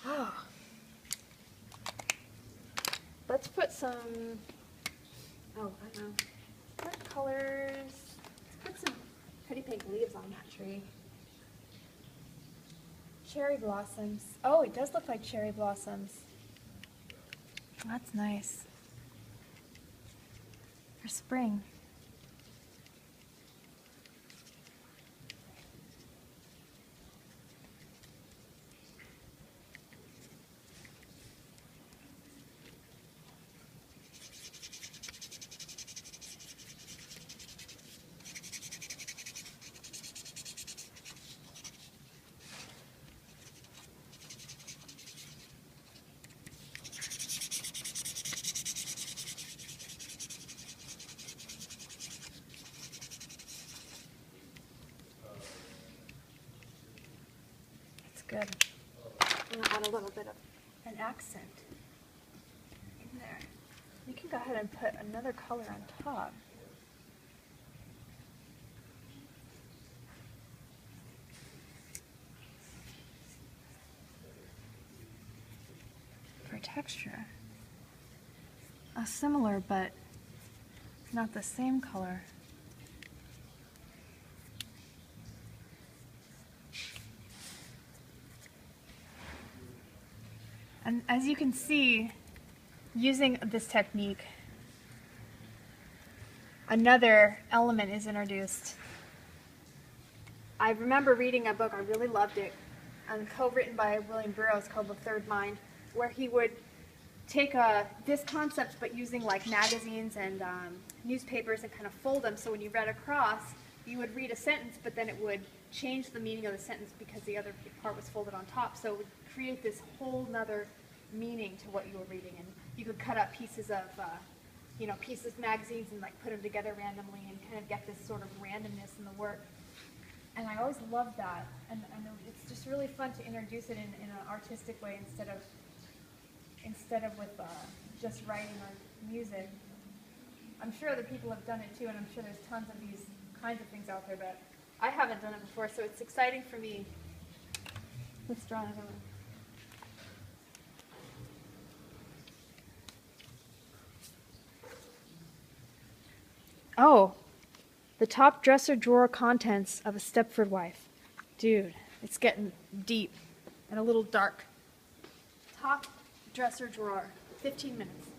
S1: Oh. Let's put some, I don't know, what colors? Let's put some pretty pink leaves on that tree. Cherry blossoms. Oh, it does look like cherry blossoms. That's nice. For spring. good. I'm gonna add a little bit of an accent in there. You can go ahead and put another color on top. For texture. Similar, but not the same color. And as you can see, using this technique, another element is introduced. I remember reading a book, I really loved it, co-written by William Burroughs, called The Third Mind, where he would take this concept but using like magazines and newspapers and kind of fold them, so when you read across, you would read a sentence, but then it would change the meaning of the sentence because the other part was folded on top. So it would create this whole nother meaning to what you were reading. And you could cut up pieces of, pieces of magazines and like put them together randomly and kind of get this sort of randomness in the work. And I always loved that. And it's just really fun to introduce it in an artistic way instead of with just writing or music. I'm sure other people have done it too, and I'm sure there's tons of these kinds of things out there, but I haven't done it before, so it's exciting for me. Let's draw another one. Oh, the top dresser drawer contents of a Stepford wife. Dude, it's getting deep and a little dark. Top dresser drawer, 15 minutes.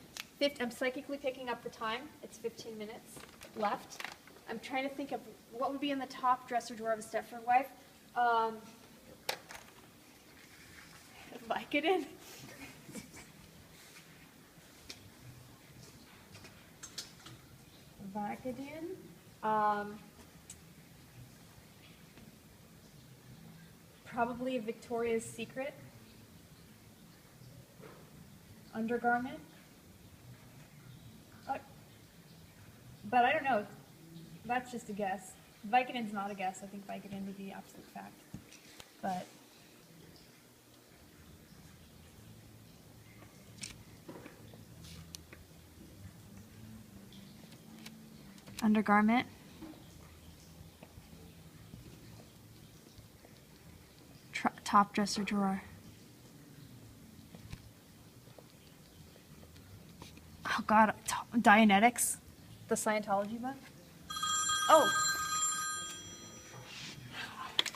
S1: I'm psychically picking up the time. It's 15 minutes left. I'm trying to think of what would be in the top dresser drawer of a Stepford wife. Vicodin. Vicodin. Probably Victoria's Secret undergarment. But I don't know. That's just a guess. Vicodin's not a guess. I think Vicodin would be absolute fact. But undergarment. Top dresser drawer. Oh God, Dianetics, the Scientology book. Oh,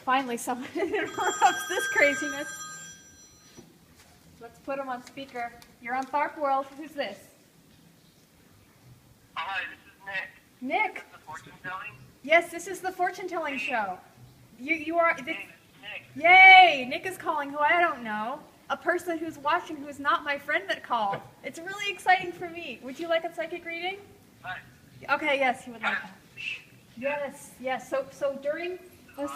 S1: finally someone interrupts this craziness. Let's put him on speaker. You're on Tharp World. Who's this?
S2: Hi, this is Nick.
S1: Nick.
S2: Is this the fortune telling?
S1: Yes, this is the fortune telling show. You are.
S2: Hey, this is Nick.
S1: Yay! Nick is calling who I don't know. A person who's watching who's not my friend that called. It's really exciting for me. Would you like a psychic reading?
S2: Hi.
S1: Okay, yes, he would like that. Yes. So during this,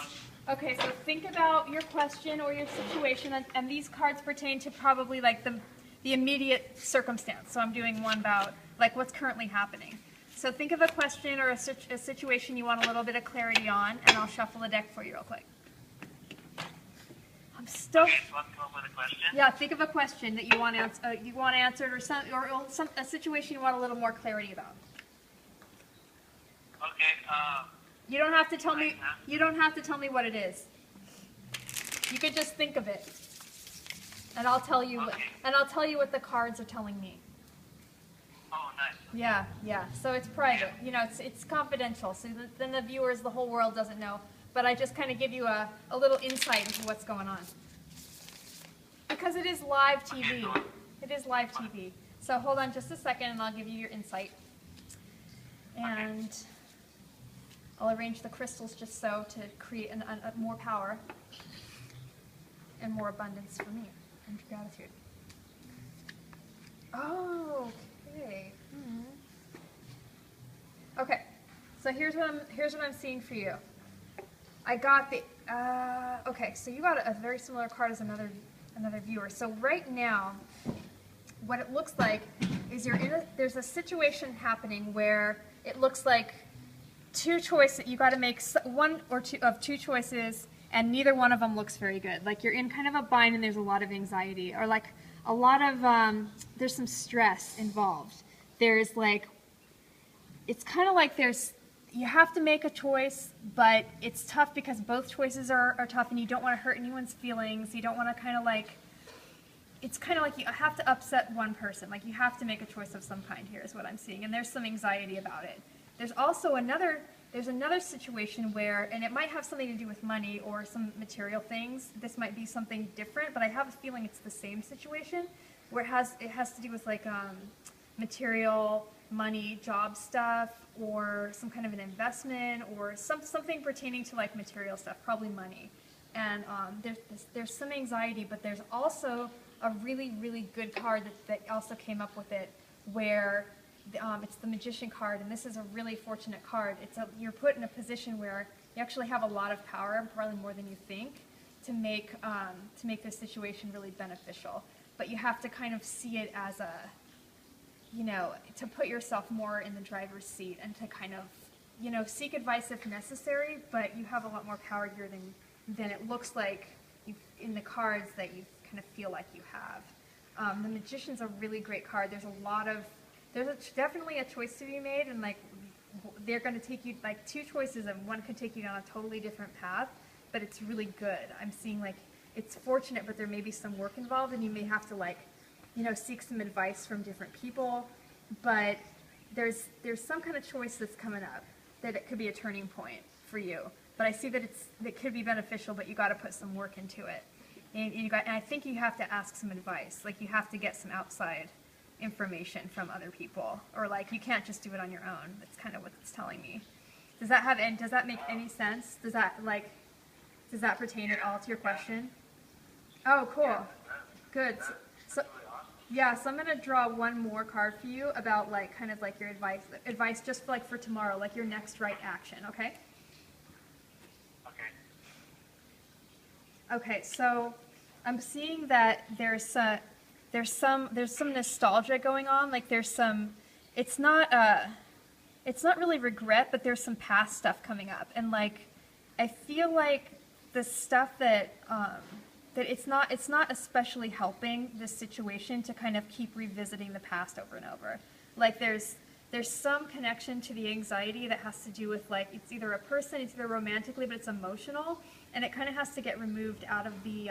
S1: okay, so think about your question or your situation, and these cards pertain to probably like the immediate circumstance. So I'm doing one about like what's currently happening. So think of a question or a situation you want a little bit of clarity on, and I'll shuffle the deck for you real quick. I'm stoked.
S2: Okay, so let's come up with a question.
S1: Yeah, think of a question that you want answered, or a situation you want a little more clarity about.
S2: Okay.
S1: You don't have to tell me. You don't have to tell me what it is. You could just think of it, and I'll tell you.
S2: Okay.
S1: And I'll tell you what the cards are telling me.
S2: Oh, nice.
S1: Yeah. So it's private. You know, it's confidential. So then the viewers, the whole world doesn't know. But I just kind of give you a little insight into what's going on. Because it is live TV.
S2: Okay,
S1: It is live TV. So hold on just a second, and I'll give you your insight. And I'll arrange the crystals just so to create more power and more abundance for me and gratitude. Oh, okay. Okay, so here's what I'm seeing for you. I got the okay. So you got a very similar card as another viewer. So right now, what it looks like is there's a situation happening where it looks like two choices. You got to make one or two choices and neither one of them looks very good. Like you're in kind of a bind and there's a lot of anxiety, or like a lot of, there's some stress involved. There's like, it's kind of like you have to make a choice, but it's tough because both choices are tough and you don't want to hurt anyone's feelings. You don't want to kind of like, it's kind of like you have to upset one person. Like you have to make a choice of some kind here is what I'm seeing. And there's some anxiety about it. There's also another situation where, and it might have something to do with money or some material things. This might be something different, but I have a feeling it's the same situation where it has to do with like material, money, job stuff, or some kind of an investment, or something pertaining to like material stuff, probably money. And there's some anxiety, but there's also a really, really good card that also came up with it, where it's the Magician card, and this is a really fortunate card. You're put in a position where you actually have a lot of power, probably more than you think, to make this situation really beneficial. But you have to kind of see it as to put yourself more in the driver's seat and to kind of, seek advice if necessary, but you have a lot more power here than it looks like in the cards that you kind of feel like you have. The Magician's a really great card. There's definitely a choice to be made, and like they're going to take you like two choices, and one could take you down a totally different path, but it's really good. I'm seeing like it's fortunate, but there may be some work involved, and you may have to like, seek some advice from different people, but there's some kind of choice that's coming up that it could be a turning point for you. But I see that it could be beneficial, but you got to put some work into it, and I think you have to ask some advice. Like you have to get some outside information from other people, or like you can't just do it on your own. That's kind of what it's telling me. Does that make any sense? Does that pertain at all to your question? Oh, cool. Good. So I'm gonna draw one more card for you about like kind of like your advice just for tomorrow, like your next right action. Okay. Okay. So I'm seeing that there's some nostalgia going on. Like it's not really regret, but there's some past stuff coming up, and like I feel like the stuff that it's not especially helping this situation to kind of keep revisiting the past over and over. Like there's some connection to the anxiety that has to do with like it's either a person, it's either romantically, but it's emotional, and it kind of has to get removed out of the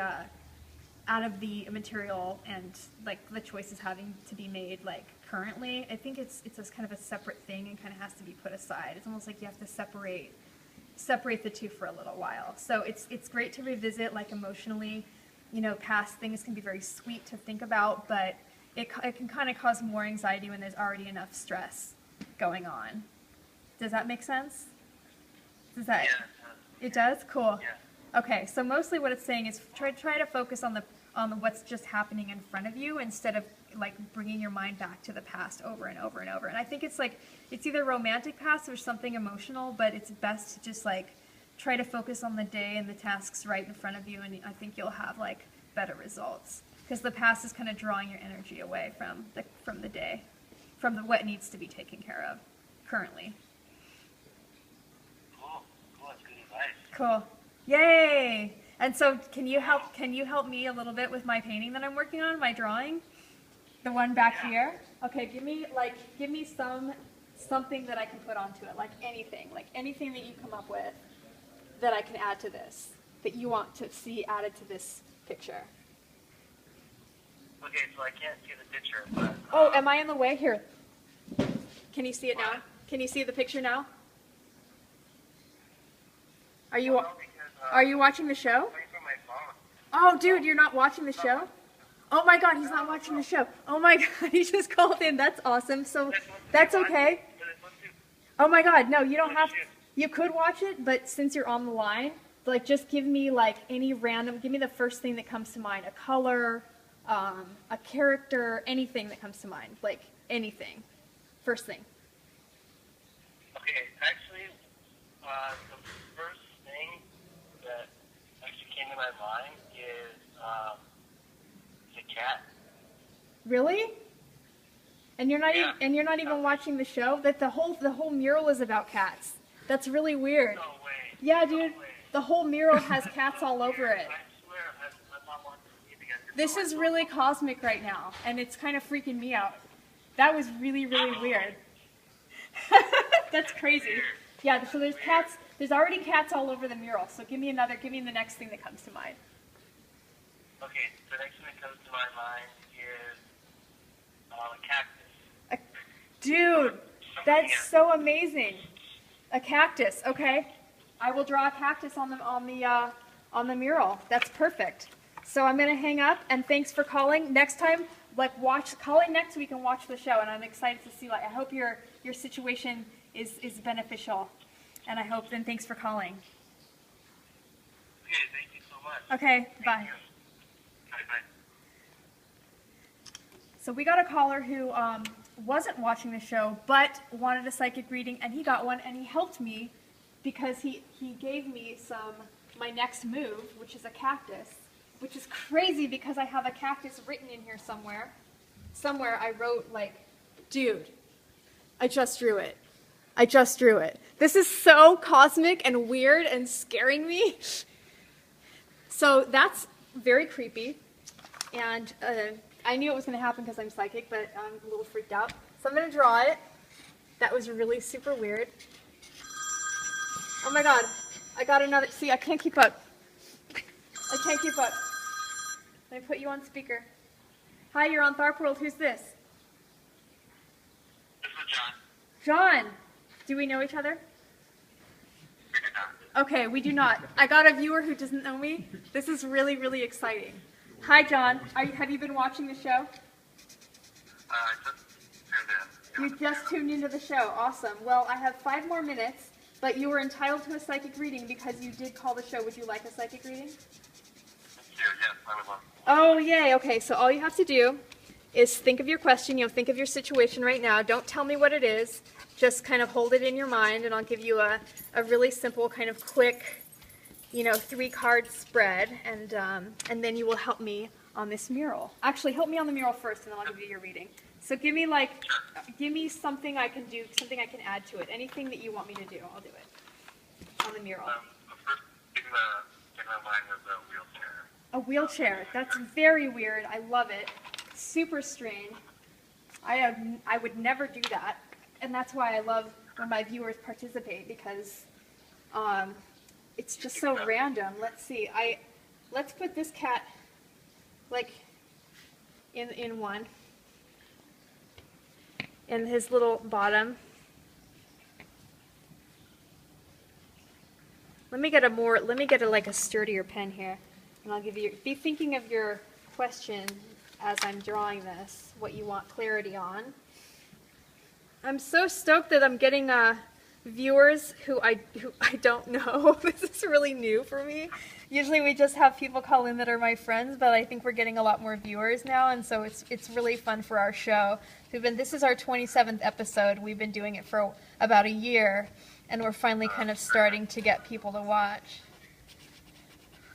S1: material and like the choices having to be made like currently. I think it's a kind of a separate thing and kind of has to be put aside. It's almost like you have to separate the two for a little while. So it's great to revisit like emotionally, past things can be very sweet to think about, but it can kind of cause more anxiety when there's already enough stress going on. Does that make sense?
S2: Yeah,
S1: it does? Cool.
S2: Yeah.
S1: Okay, so mostly what it's saying is try to focus on what's just happening in front of you instead of like bringing your mind back to the past over and over and over. And I think it's either romantic past or something emotional, but it's best to just like try to focus on the day and the tasks right in front of you, and I think you'll have like better results, because the past is kind of drawing your energy away from the day, from what needs to be taken care of currently.
S2: Cool. That's good advice.
S1: Cool. Yay! And so can you help me a little bit with my painting that I'm working on, my drawing? The one back here? Okay, give me something that I can put onto it, like anything that you come up with that I can add to this, that you want to see added to this picture.
S2: Okay, so I can't see the picture, but...
S1: Oh, am I in the way? Here. Can you see it now? Can you see the picture now? Are you watching the show?
S2: From my phone.
S1: Oh, dude, you're not watching the show? Oh my God, he's not watching the show. Oh my God, he just called in. That's awesome. So that's okay. Oh my God, no, you don't have to. You could watch it, but since you're on the line, like just give me like give me the first thing that comes to mind, a color, a character, anything that comes to mind, like anything. First thing.
S2: Okay, actually, the first thing that actually came to my mind is the cat.
S1: Really? And you're not
S2: Yeah.
S1: even watching the show? That the whole mural is about cats. That's really weird.
S2: No way.
S1: Yeah,
S2: No
S1: dude.
S2: way.
S1: The whole mural has cats all over it.
S2: I swear, I'm not watching anything.
S1: This is really cosmic right now, and it's kind of freaking me out. That was really, really weird. That's crazy. Yeah, so there's cats, there's already cats all over the mural, so give me the next thing that comes to mind.
S2: Okay, the next thing that comes to my mind is a cactus.
S1: Dude, that's so amazing. A cactus, okay. I will draw a cactus on the mural. That's perfect. So I'm gonna hang up, and thanks for calling. Next time, call in next week and watch the show, and I'm excited to see, I hope your situation is beneficial, and I hope, then thanks for calling.
S2: Okay, thank you so much.
S1: Okay, bye.
S2: Thank you. Bye-bye.
S1: So we got a caller who wasn't watching the show, but wanted a psychic reading, and he got one, and he helped me because he gave me my next move, which is a cactus, which is crazy because I have a cactus written in here somewhere. Somewhere I wrote, dude, I just drew it. I just drew it. This is so cosmic and weird and scaring me. So that's very creepy. And I knew it was going to happen because I'm psychic, but I'm a little freaked out. So I'm going to draw it. That was really super weird. Oh my god. I got another. See, I can't keep up. I can't keep up. Let me put you on speaker. Hi, you're on Tharp World. Who's this?
S2: This is John.
S1: John. Do we know each other?
S2: We did not.
S1: Okay, we do not. I got a viewer who doesn't know me. This is really, really exciting. Hi, John. Have you been watching the show?
S2: Just tuned in.
S1: You just tuned into the show. Awesome. Well, I have 5 more minutes, but you were entitled to a psychic reading because you did call the show. Would you like a psychic reading?
S2: Yes, I would love to.
S1: Oh, yay. Okay, so all you have to do is think of your question, think of your situation right now. Don't tell me what it is. Just kind of hold it in your mind, and I'll give you a really simple, kind of quick, 3-card spread, and then you will help me on this mural. Actually, help me on the mural first, and then I'll give you your reading. So give me something I can do, something I can add to it. Anything that you want me to do, I'll do it on the mural.
S2: The first thing that came to my mind was a wheelchair.
S1: A wheelchair. That's very weird. I love it. Super strange. I would never do that, and that's why I love when my viewers participate, because it's just so random. Let's see. Let's put this cat in one, in his little bottom. Let me get a sturdier pen here, and I'll give you. Be thinking of your question as I'm drawing this, what you want clarity on. I'm so stoked that I'm getting viewers who I don't know. This is really new for me. Usually we just have people call in that are my friends, but I think we're getting a lot more viewers now, and so it's really fun for our show. This is our 27th episode. We've been doing it for about a year, and we're finally kind of starting to get people to watch.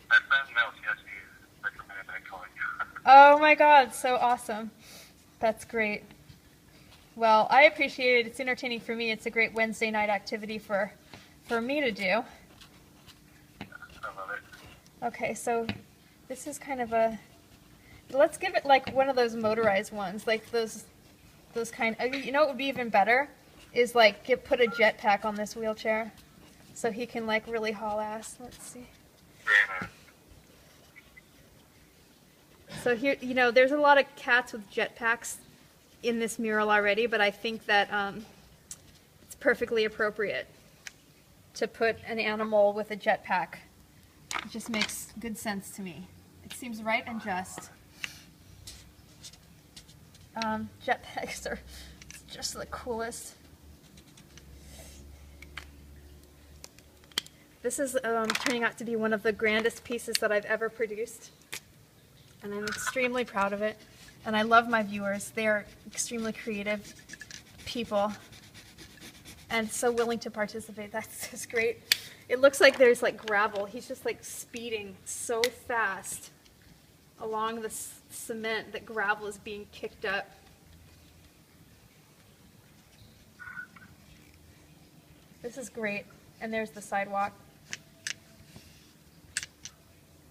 S2: My friend Mel, she actually recommended I call you.
S1: Oh my god, so awesome. That's great. Well, I appreciate it. It's entertaining for me. It's a great Wednesday night activity for me to do.
S2: I love it.
S1: Okay, so this is kind of let's give it one of those motorized ones, those kind. What would be even better is put a jetpack on this wheelchair, so he can really haul ass. Let's see.
S2: Very nice.
S1: So here, there's a lot of cats with jetpacks in this mural already, but I think that it's perfectly appropriate to put an animal with a jetpack. It just makes good sense to me. It seems right and just. Jetpacks are just the coolest. This is turning out to be one of the grandest pieces that I've ever produced, and I'm extremely proud of it. And I love my viewers. They are extremely creative people and so willing to participate. That's just great. It looks like there's gravel. He's just speeding so fast along the cement that gravel is being kicked up. This is great. And there's the sidewalk.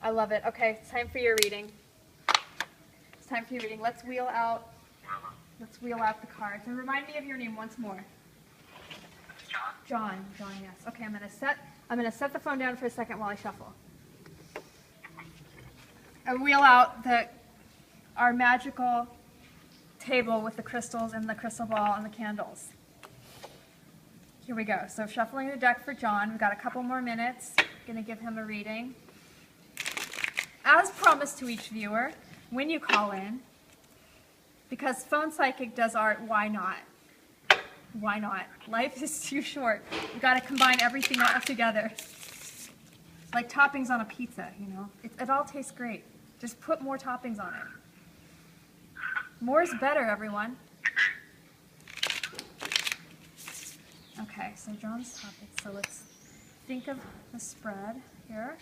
S1: I love it. Okay, it's time for your reading. It's time for your reading. Let's wheel out the cards. And remind me of your name once more.
S2: John.
S1: John, yes. Okay, I'm gonna set the phone down for a second while I shuffle. And wheel out our magical table with the crystals and the crystal ball and the candles. Here we go. So shuffling the deck for John. We've got a couple more minutes. Gonna give him a reading. As promised to each viewer, when you call in, because Phone Psychic does art, why not? Why not? Life is too short. You've got to combine everything all together. Like toppings on a pizza, you know? It all tastes great. Just put more toppings on it. More is better, everyone. Okay, so John's topic. So let's think of the spread here.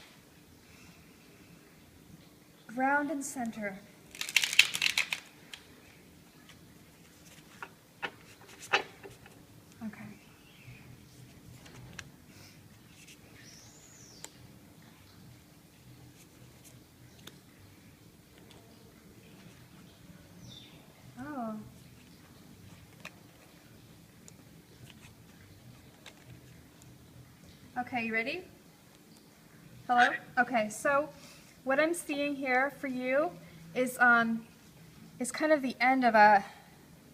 S1: Ground and center. Okay. Oh. Okay, you ready? Hello? Okay, so what I'm seeing here for you is kind of the end of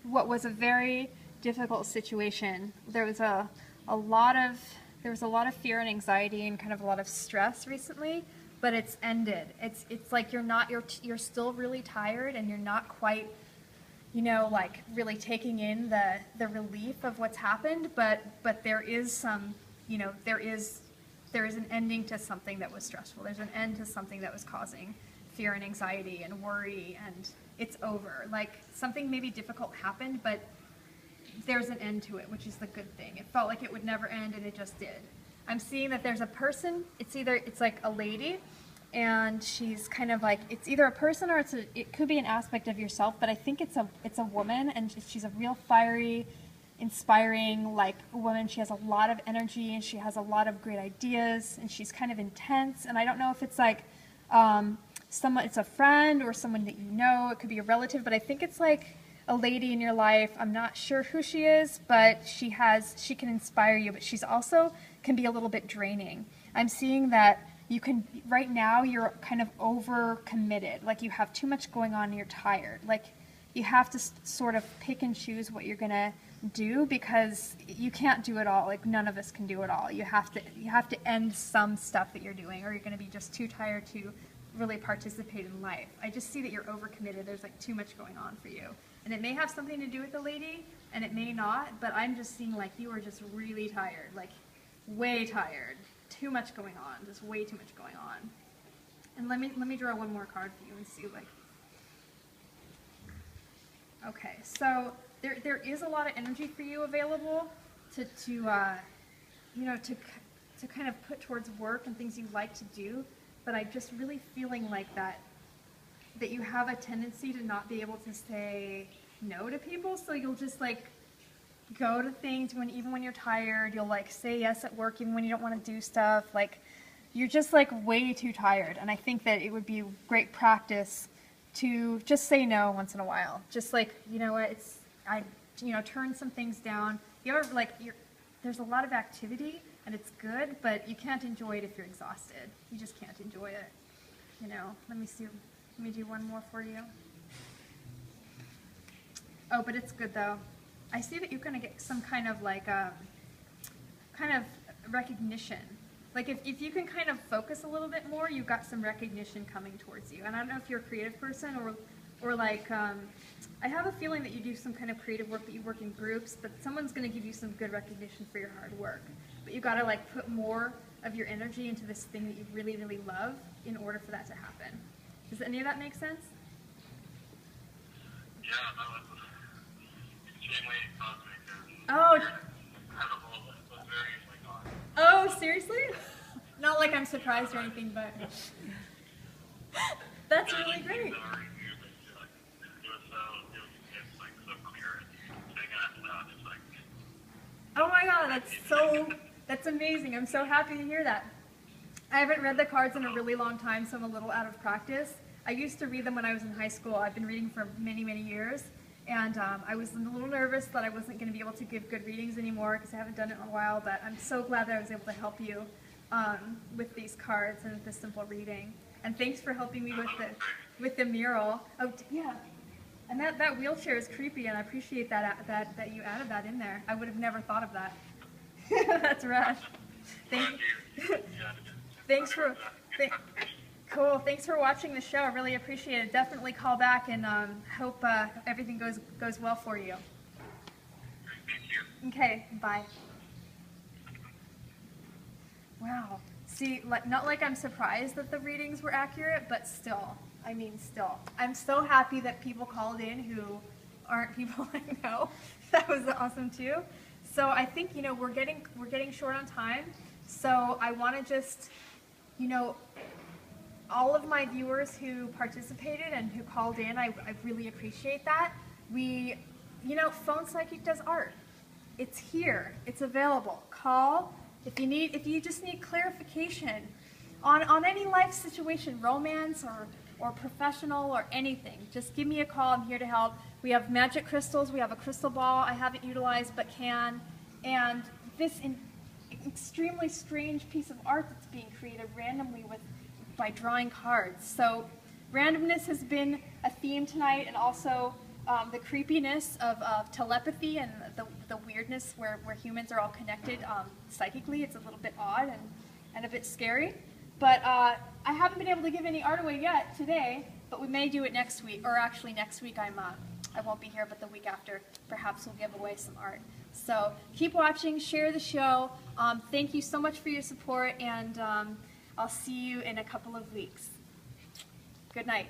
S1: what was a very difficult situation. There was a lot of fear and anxiety and kind of a lot of stress recently, but it's ended. It's like you're still really tired and you're not quite, you know, like really taking in the relief of what's happened, but there is some, you know, there is an ending to something that was stressful. There's an end to something that was causing fear and anxiety and worry, and it's over. Like something maybe difficult happened, but there's an end to it, which is the good thing. It felt like it would never end, and it just did. I'm seeing that there's a person. It's like a lady, and she's kind of like, it's either a person or it could be an aspect of yourself, but I think it's a woman, and she's a real fiery, inspiring like woman. She has a lot of energy, and she has a lot of great ideas, and she's kind of intense. And I don't know if it's like it's a friend or someone that you know. It could be a relative, but I think it's like a lady in your life. I'm not sure who she is, but she can inspire you, but she's also can be a little bit draining. I'm seeing that right now you're kind of over committed, like you have too much going on and you're tired. Like you have to sort of pick and choose what you're gonna do, because you can't do it all. Like none of us can do it all. You have to end some stuff that you're doing, or you're gonna be just too tired to really participate in life. I just see that you're overcommitted. There's like too much going on for you. And it may have something to do with the lady, and it may not, but I'm just seeing like you are just really tired, like way tired. Too much going on, just way too much going on. And let me draw one more card for you and see like. Okay, so there is a lot of energy for you available to you know, to kind of put towards work and things you like to do, but I'm just really feeling like that you have a tendency to not be able to say no to people, so you'll just like go to things even when you're tired. You'll like say yes at work even when you don't want to do stuff. Like you're just like way too tired, and I think that it would be great practice to just say no once in a while. Just like, you know what, turn some things down. You ever like there's a lot of activity and it's good, but you can't enjoy it if you're exhausted. You just can't enjoy it. You know, let me do one more for you. Oh, but it's good though. I see that you're going to get some kind of like kind of recognition. Like if you can kind of focus a little bit more, you've got some recognition coming towards you. And I don't know if you're a creative person or like, I have a feeling that you do some kind of creative work, that you work in groups, but someone's going to give you some good recognition for your hard work. But you've got to like put more of your energy into this thing that you really, really love in order for that to happen. Does any of that make sense?
S2: Yeah, no, it's extremely cosmic.
S1: Oh.
S2: Incredible. It was very like on.
S1: Oh, seriously? Not like I'm surprised or anything, but that's really great. Oh my God, that's amazing. I'm so happy to hear that. I haven't read the cards in a really long time, so I'm a little out of practice. I used to read them when I was in high school. I've been reading for many, many years. And I was a little nervous that I wasn't going to be able to give good readings anymore because I haven't done it in a while, but I'm so glad that I was able to help you with these cards and with this simple reading. And thanks for helping me with the mural. Oh, yeah. And that wheelchair is creepy, and I appreciate that you added that in there. I would have never thought of that. That's rad. Cool. Thanks for watching the show. I really appreciate it. Definitely call back, and hope everything goes well for you.
S2: Thank you.
S1: Okay. Bye. Wow. See, not like I'm surprised that the readings were accurate, but still. I mean, still. I'm so happy that people called in who aren't people I know. That was awesome too. So I think, we're getting short on time. So I want to just, all of my viewers who participated and who called in, I really appreciate that. Phone Psychic does art. It's here. It's available. Call if you just need clarification on any life situation, romance or professional or anything. Just give me a call. I'm here to help. We have magic crystals. We have a crystal ball I haven't utilized but can. And this extremely strange piece of art that's being created randomly by drawing cards. So randomness has been a theme tonight, and also the creepiness of telepathy and the weirdness where humans are all connected psychically. It's a little bit odd and a bit scary. But I haven't been able to give any art away yet today, but we may do it next week. Or actually next week I won't be here, but the week after perhaps we'll give away some art. So keep watching, share the show. Thank you so much for your support, and I'll see you in a couple of weeks. Good night.